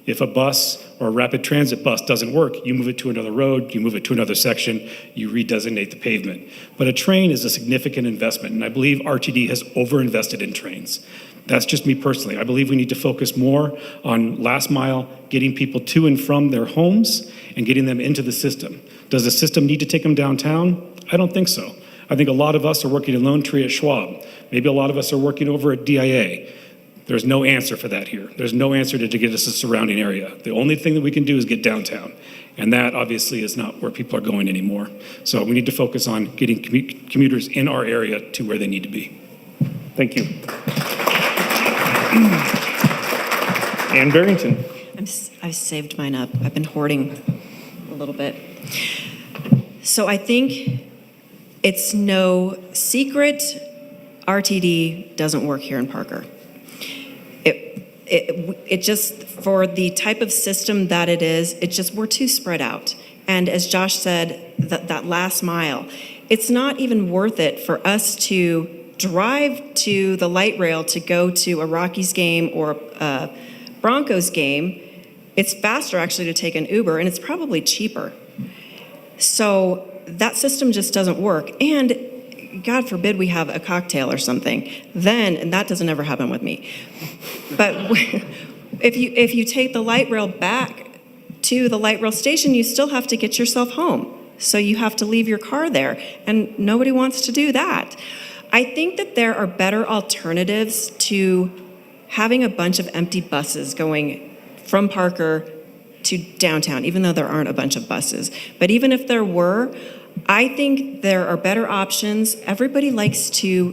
If a bus or a rapid transit bus doesn't work, you move it to another road, you move it to another section, you redesignate the pavement. But a train is a significant investment, and I believe RTD has overinvested in trains. That's just me personally. I believe we need to focus more on last mile, getting people to and from their homes and getting them into the system. Does the system need to take them downtown? I don't think so. I think a lot of us are working in Lone Tree at Schwab. Maybe a lot of us are working over at DIA. There's no answer for that here. There's no answer to get us a surrounding area. The only thing that we can do is get downtown. And that obviously is not where people are going anymore. So we need to focus on getting commuters in our area to where they need to be.
Thank you. Ann Barrington.
I've saved mine up. I've been hoarding a little bit. So I think it's no secret RTD doesn't work here in Parker. It just, for the type of system that it is, we're too spread out. And as Josh said, that last mile, it's not even worth it for us to drive to the light rail to go to a Rockies game or a Broncos game. It's faster actually to take an Uber, and it's probably cheaper. So that system just doesn't work. And God forbid we have a cocktail or something, then, and that doesn't ever happen with me. But if you take the light rail back to the light rail station, you still have to get yourself home. So you have to leave your car there, and nobody wants to do that. I think that there are better alternatives to having a bunch of empty buses going from Parker to downtown, even though there aren't a bunch of buses. But even if there were, I think there are better options. Everybody likes to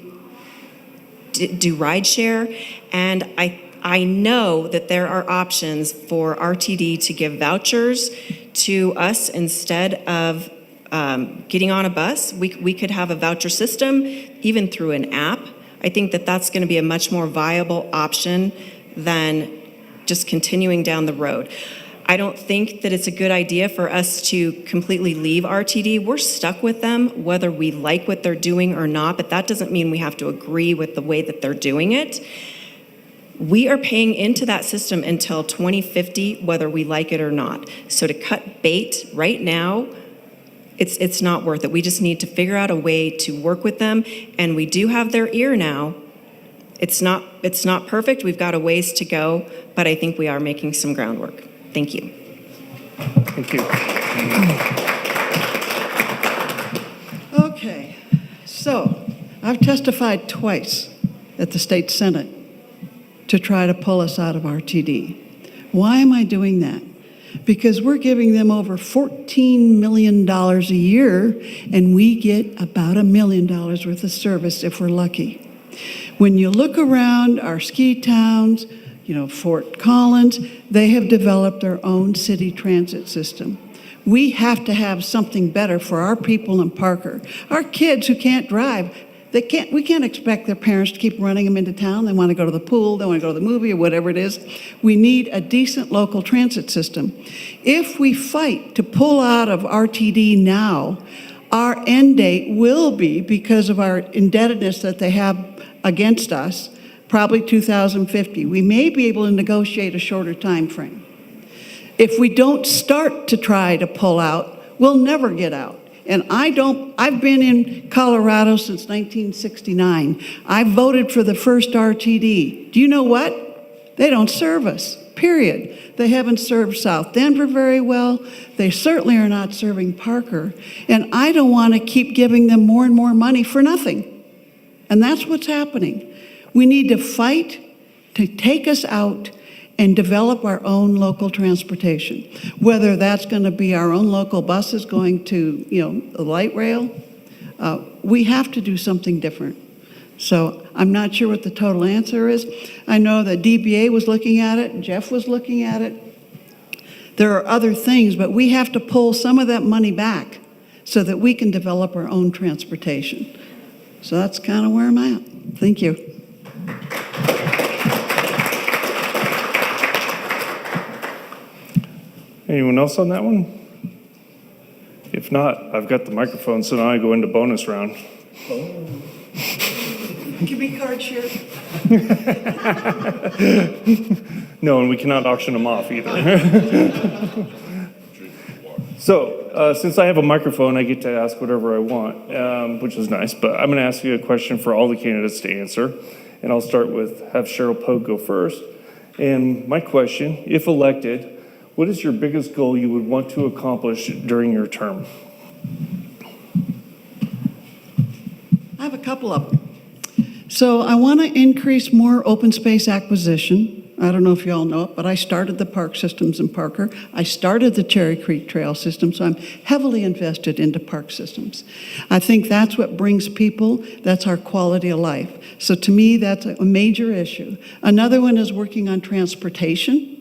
do rideshare, and I know that there are options for RTD to give vouchers to us instead of getting on a bus. We could have a voucher system, even through an app. I think that that's going to be a much more viable option than just continuing down the road. I don't think that it's a good idea for us to completely leave RTD. We're stuck with them, whether we like what they're doing or not, but that doesn't mean we have to agree with the way that they're doing it. We are paying into that system until 2050, whether we like it or not. So to cut bait right now, it's not worth it. We just need to figure out a way to work with them, and we do have their ear now. It's not perfect. We've got a ways to go, but I think we are making some groundwork. Thank you.
Thank you.
Okay, so I've testified twice at the state senate to try to pull us out of RTD. Why am I doing that? Because we're giving them over $14 million a year, and we get about $1 million worth of service if we're lucky. When you look around our ski towns, Fort Collins, they have developed their own city transit system. We have to have something better for our people in Parker. Our kids who can't drive, we can't expect their parents to keep running them into town. They want to go to the pool, they want to go to the movie, or whatever it is. We need a decent local transit system. If we fight to pull out of RTD now, our end date will be, because of our indebtedness that they have against us, probably 2050. We may be able to negotiate a shorter time frame. If we don't start to try to pull out, we'll never get out. And I've been in Colorado since 1969. I voted for the first RTD. Do you know what? They don't serve us, period. They haven't served South Denver very well. They certainly are not serving Parker. And I don't want to keep giving them more and more money for nothing. And that's what's happening. We need to fight to take us out and develop our own local transportation, whether that's going to be our own local buses going to, the light rail. We have to do something different. So I'm not sure what the total answer is. I know that DBA was looking at it, Jeff was looking at it. There are other things, but we have to pull some of that money back so that we can develop our own transportation. So that's kind of where I'm at. Thank you.
Anyone else on that one? If not, I've got the microphone, so now I go into bonus round.
Give me card share.
No, and we cannot auction them off either. So, since I have a microphone, I get to ask whatever I want, which is nice, but I'm going to ask you a question for all the candidates to answer. And I'll start with, have Cheryl Pogue go first. And my question, if elected, what is your biggest goal you would want to accomplish during your term?
I have a couple of them. So I want to increase more open space acquisition. I don't know if you all know it, but I started the park systems in Parker. I started the Cherry Creek Trail system, so I'm heavily invested into park systems. I think that's what brings people, that's our quality of life. So to me, that's a major issue. Another one is working on transportation.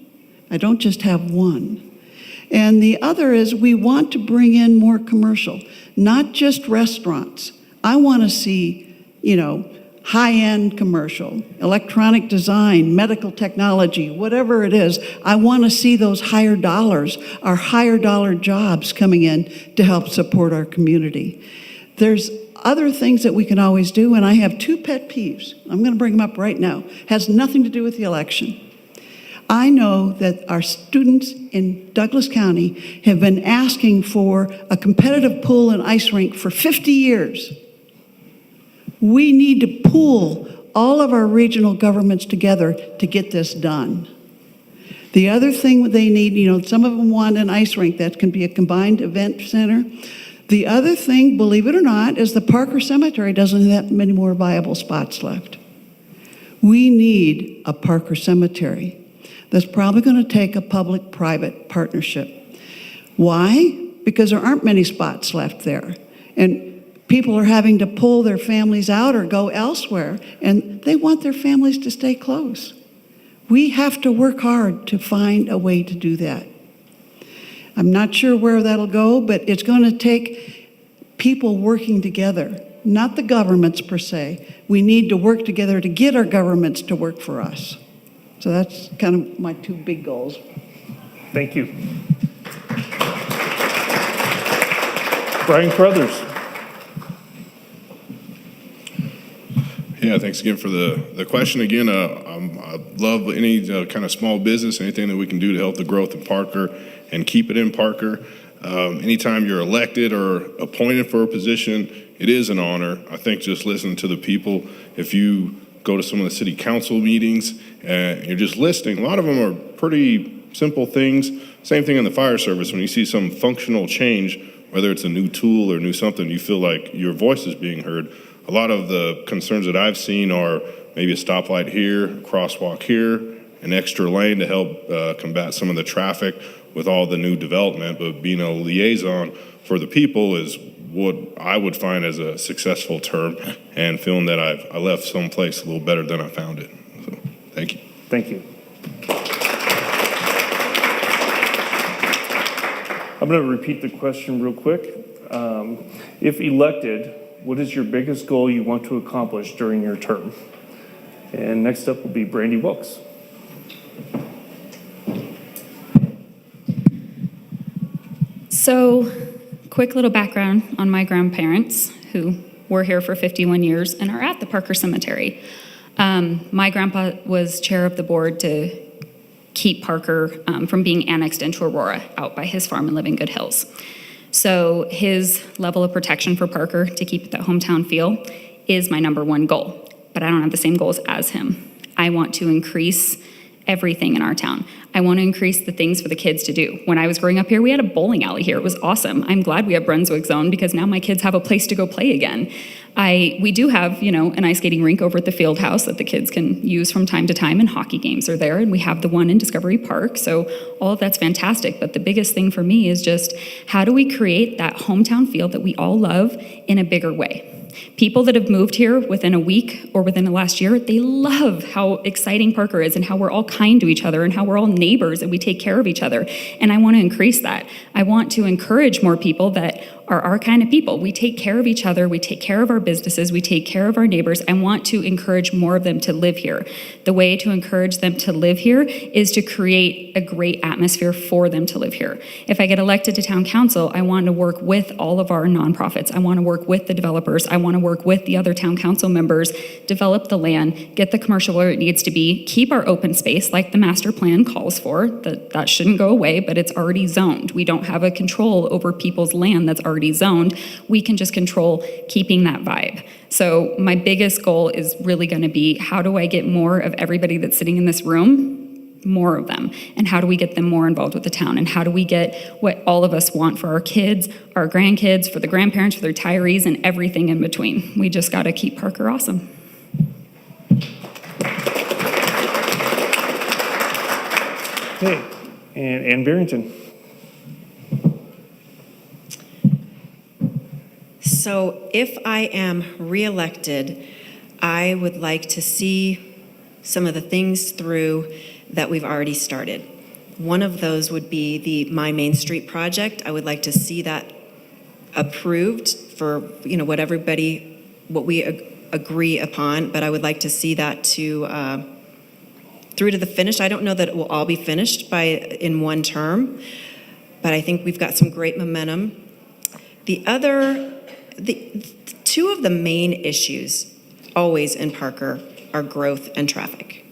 I don't just have one. And the other is we want to bring in more commercial, not just restaurants. I want to see, high-end commercial, electronic design, medical technology, whatever it is. I want to see those higher dollars, our higher dollar jobs coming in to help support our community. There's other things that we can always do, and I have two pet peeves. I'm going to bring them up right now. Has nothing to do with the election. I know that our students in Douglas County have been asking for a competitive pool and ice rink for 50 years. We need to pool all of our regional governments together to get this done. The other thing they need, some of them want an ice rink that can be a combined event center. The other thing, believe it or not, is the Parker Cemetery doesn't have that many more viable spots left. We need a Parker Cemetery. That's probably going to take a public-private partnership. Why? Because there aren't many spots left there. And people are having to pull their families out or go elsewhere, and they want their families to stay close. We have to work hard to find a way to do that. I'm not sure where that'll go, but it's going to take people working together, not the governments per se. We need to work together to get our governments to work for us. So that's kind of my two big goals.
Thank you. Brian Carruthers.
Yeah, thanks again for the question. Again, I love any kind of small business, anything that we can do to help the growth of Parker and keep it in Parker. Anytime you're elected or appointed for a position, it is an honor. I think just listening to the people, if you go to some of the city council meetings and you're just listening, a lot of them are pretty simple things. Same thing in the fire service. When you see some functional change, whether it's a new tool or new something, you feel like your voice is being heard. A lot of the concerns that I've seen are maybe a stoplight here, a crosswalk here, an extra lane to help combat some of the traffic with all the new development. But being a liaison for the people is what I would find as a successful term, and feeling that I left someplace a little better than I found it. So, thank you.
Thank you. I'm going to repeat the question real quick. If elected, what is your biggest goal you want to accomplish during your term? And next up will be Brandy Wilks.
So, quick little background on my grandparents, who were here for 51 years and are at the Parker Cemetery. My grandpa was chair of the board to keep Parker from being annexed into Aurora out by his farm in Living Good Hills. So his level of protection for Parker to keep that hometown feel is my number one goal. But I don't have the same goals as him. I want to increase everything in our town. I want to increase the things for the kids to do. When I was growing up here, we had a bowling alley here. It was awesome. I'm glad we have Brunswick Zone because now my kids have a place to go play again. We do have, an ice skating rink over at the field house that the kids can use from time to time, and hockey games are there, and we have the one in Discovery Park, so all of that's fantastic. But the biggest thing for me is just, how do we create that hometown feel that we all love in a bigger way? People that have moved here within a week or within the last year, they love how exciting Parker is and how we're all kind to each other and how we're all neighbors and we take care of each other. And I want to increase that. I want to encourage more people that are our kind of people. We take care of each other, we take care of our businesses, we take care of our neighbors. I want to encourage more of them to live here. The way to encourage them to live here is to create a great atmosphere for them to live here. If I get elected to town council, I want to work with all of our nonprofits. I want to work with the developers. I want to work with the other town council members, develop the land, get the commercial where it needs to be, keep our open space like the master plan calls for. That shouldn't go away, but it's already zoned. We don't have a control over people's land that's already zoned. We can just control keeping that vibe. So my biggest goal is really going to be, how do I get more of everybody that's sitting in this room, more of them, and how do we get them more involved with the town, and how do we get what all of us want for our kids, our grandkids, for the grandparents, for the retirees, and everything in between. We just got to keep Parker awesome.
Okay, and Barrington.
So if I am reelected, I would like to see some of the things through that we've already started. One of those would be the My Main Street project. I would like to see that approved for, what we agree upon, but I would like to see that through to the finish. I don't know that it will all be finished in one term, but I think we've got some great momentum. Two of the main issues always in Parker are growth and traffic.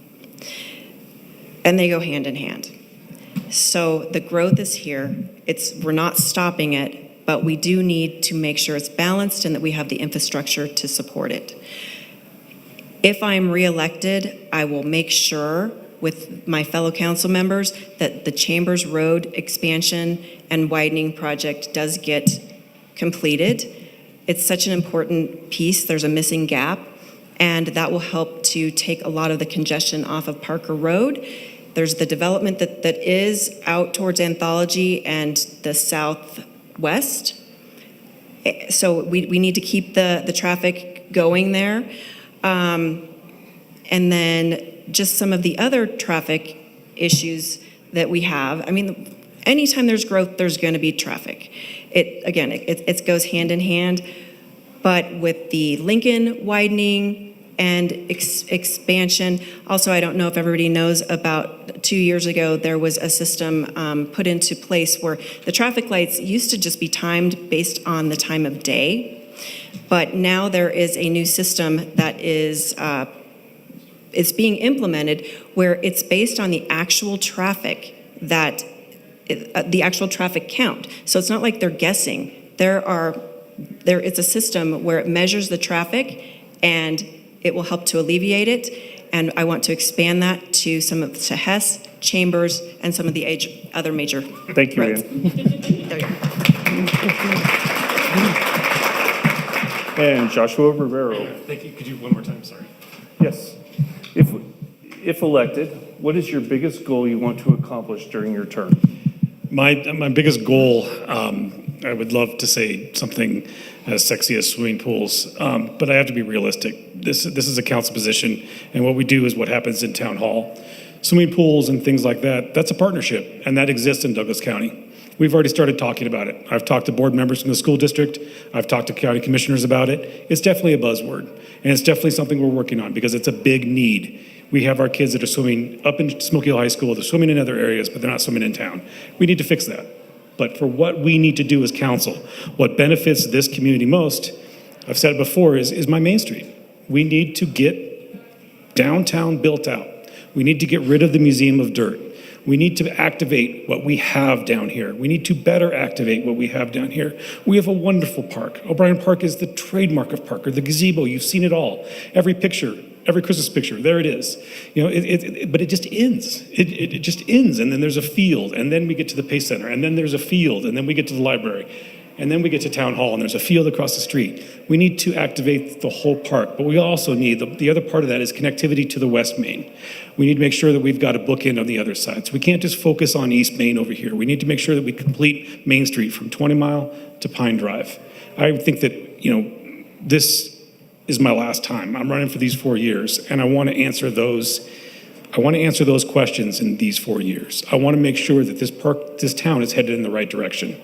And they go hand in hand. So the growth is here. We're not stopping it, but we do need to make sure it's balanced and that we have the infrastructure to support it. If I'm reelected, I will make sure with my fellow council members that the Chambers Road expansion and widening project does get completed. It's such an important piece. There's a missing gap, and that will help to take a lot of the congestion off of Parker Road. There's the development that is out towards Anthology and the southwest. So we need to keep the traffic going there. And then just some of the other traffic issues that we have. I mean, anytime there's growth, there's going to be traffic. It goes hand in hand, but with the Lincoln widening and expansion, also I don't know if everybody knows about 2 years ago, there was a system put into place where the traffic lights used to just be timed based on the time of day, but now there is a new system that is being implemented where it's based on the actual traffic the actual traffic count. So it's not like they're guessing. It's a system where it measures the traffic and it will help to alleviate it. And I want to expand that to Hess, Chambers, and some of the other major
Thank you,
roads.
Ann.
There you go.
And Joshua Rivero.
Thank you. Could you one more time? Sorry.
Yes. If elected, what is your biggest goal you want to accomplish during your term?
My biggest goal, I would love to say something as sexy as swimming pools, but I have to be realistic. This is a council position, and what we do is what happens in town hall. Swimming pools and things like that, that's a partnership, and that exists in Douglas County. We've already started talking about it. I've talked to board members from the school district. I've talked to county commissioners about it. It's definitely a buzzword, and it's definitely something we're working on because it's a big need. We have our kids that are swimming up in Smoky Hill High School. They're swimming in other areas, but they're not swimming in town. We need to fix that. But for what we need to do as council, what benefits this community most, I've said it before, is my Main Street. We need to get downtown built out. We need to get rid of the Museum of Dirt. We need to activate what we have down here. We need to better activate what we have down here. We have a wonderful park. O'Brien Park is the trademark of Parker. The gazebo, you've seen it all. Every picture, every Christmas picture, there it is. But it just ends. It just ends, and then there's a field, and then we get to the Pace Center, and then there's a field, and then we get to the library. And then we get to Town Hall, and there's a field across the street. We need to activate the whole park, but we also need, the other part of that is connectivity to the West Main. We need to make sure that we've got a bookend on the other side. So we can't just focus on East Main over here. We need to make sure that we complete Main Street from 20 Mile to Pine Drive. I think that, this is my last time. I'm running for these 4 years, and I want to answer those questions in these 4 years. I want to make sure that this town is headed in the right direction.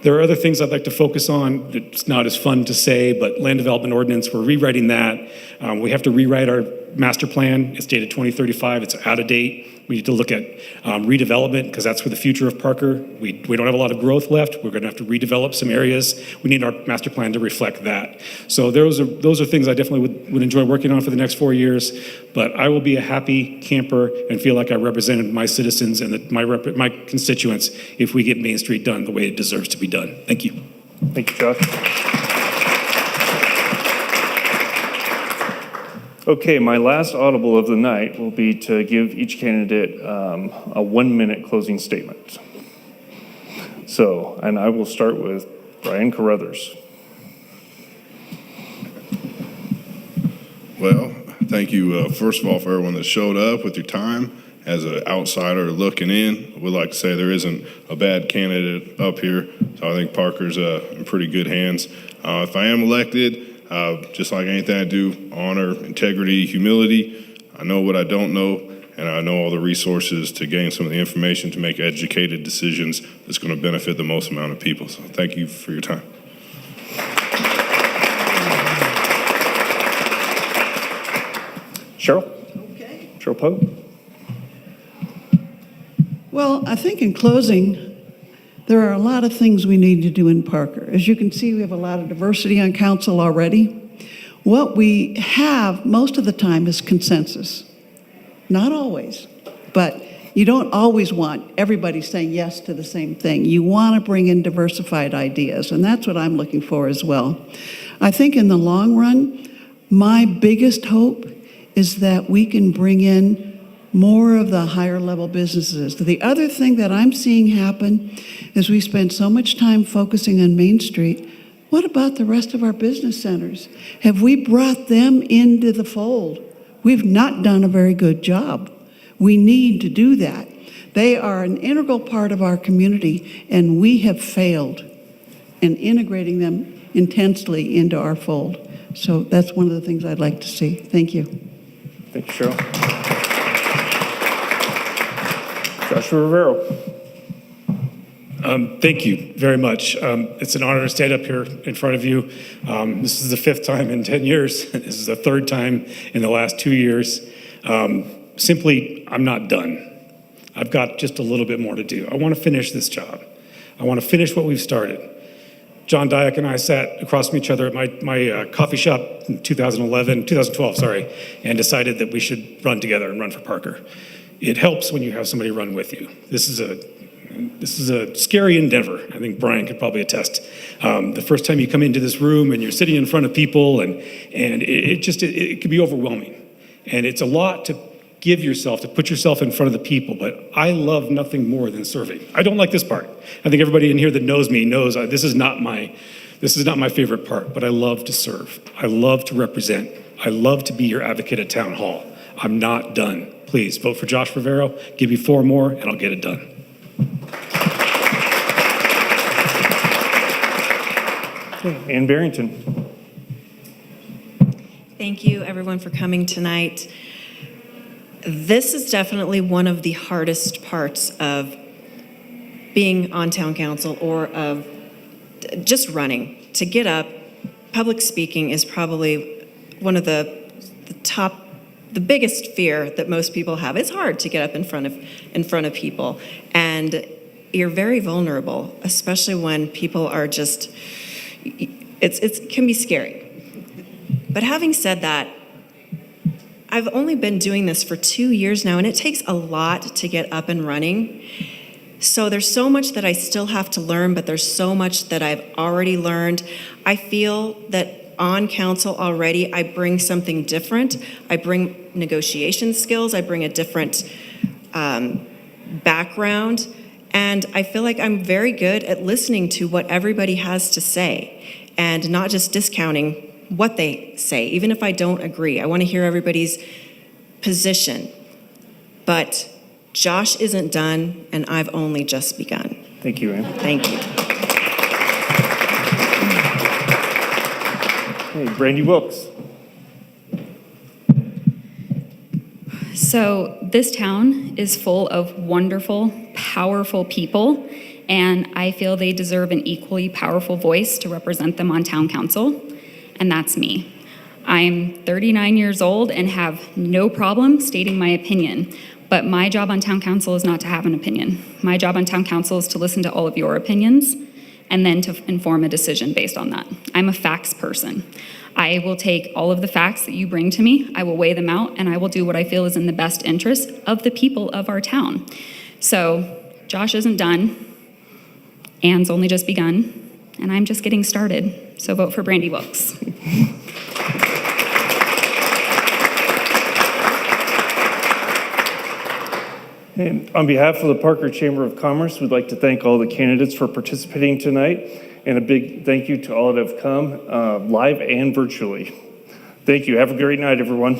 There are other things I'd like to focus on. It's not as fun to say, but land development ordinance, we're rewriting that. We have to rewrite our master plan. It's dated 2035. It's out of date. We need to look at redevelopment because that's for the future of Parker. We don't have a lot of growth left. We're going to have to redevelop some areas. We need our master plan to reflect that. So those are things I definitely would enjoy working on for the next 4 years. But I will be a happy camper and feel like I represented my citizens and my constituents if we get Main Street done the way it deserves to be done. Thank you.
Thank you, Josh. Okay, my last audible of the night will be to give each candidate a 1-minute closing statement. So, and I will start with Brian Carruthers.
Well, thank you, first of all, for everyone that showed up with your time. As an outsider looking in, I would like to say there isn't a bad candidate up here, so I think Parker's in pretty good hands. If I am elected, just like anything I do, honor, integrity, humility. I know what I don't know, and I know all the resources to gain some of the information to make educated decisions that's going to benefit the most amount of people. So thank you for your time.
Cheryl?
Okay.
Cheryl Pogue?
Well, I think in closing, there are a lot of things we need to do in Parker. As you can see, we have a lot of diversity on council already. What we have most of the time is consensus. Not always, but you don't always want everybody saying yes to the same thing. You want to bring in diversified ideas, and that's what I'm looking for as well. I think in the long run, my biggest hope is that we can bring in more of the higher level businesses. The other thing that I'm seeing happen is we spend so much time focusing on Main Street. What about the rest of our business centers? Have we brought them into the fold? We've not done a very good job. We need to do that. They are an integral part of our community, and we have failed in integrating them intensely into our fold. So that's one of the things I'd like to see. Thank you.
Thank you, Cheryl. Joshua Rivero.
Thank you very much. It's an honor to stand up here in front of you. This is the 5th time in 10 years. This is the 3rd time in the last 2 years. Simply, I'm not done. I've got just a little bit more to do. I want to finish this job. I want to finish what we've started. John Dyack and I sat across from each other at my coffee shop in 2012, and decided that we should run together and run for Parker. It helps when you have somebody run with you. This is a scary endeavor. I think Brian could probably attest. The first time you come into this room and you're sitting in front of people, and it can be overwhelming. And it's a lot to give yourself, to put yourself in front of the people, but I love nothing more than serving. I don't like this part. I think everybody in here that knows me knows this is not my favorite part, but I love to serve. I love to represent. I love to be your advocate at Town Hall. I'm not done. Please vote for Josh Rivero. Give me 4 more, and I'll get it done.
Ann Barrington.
Thank you, everyone, for coming tonight. This is definitely one of the hardest parts of being on town council or of just running. To get up, public speaking is probably one of the biggest fear that most people have. It's hard to get up in front of people, and you're very vulnerable, especially when people are just. It can be scary. But having said that, I've only been doing this for 2 years now, and it takes a lot to get up and running. So there's so much that I still have to learn, but there's so much that I've already learned. I feel that on council already, I bring something different. I bring negotiation skills. I bring a different background. And I feel like I'm very good at listening to what everybody has to say and not just discounting what they say, even if I don't agree. I want to hear everybody's position. But Josh isn't done, and I've only just begun.
Thank you, Ann.
Thank you.
Hey, Brandy Wilks.
So this town is full of wonderful, powerful people, and I feel they deserve an equally powerful voice to represent them on town council, and that's me. I'm 39 years old and have no problem stating my opinion, but my job on town council is not to have an opinion. My job on town council is to listen to all of your opinions and then to inform a decision based on that. I'm a facts person. I will take all of the facts that you bring to me, I will weigh them out, and I will do what I feel is in the best interest of the people of our town. So Josh isn't done, Ann's only just begun, and I'm just getting started. So vote for Brandy Wilks.
And on behalf of the Parker Chamber of Commerce, we'd like to thank all the candidates for participating tonight, and a big thank you to all that have come, live and virtually. Thank you. Have a great night, everyone.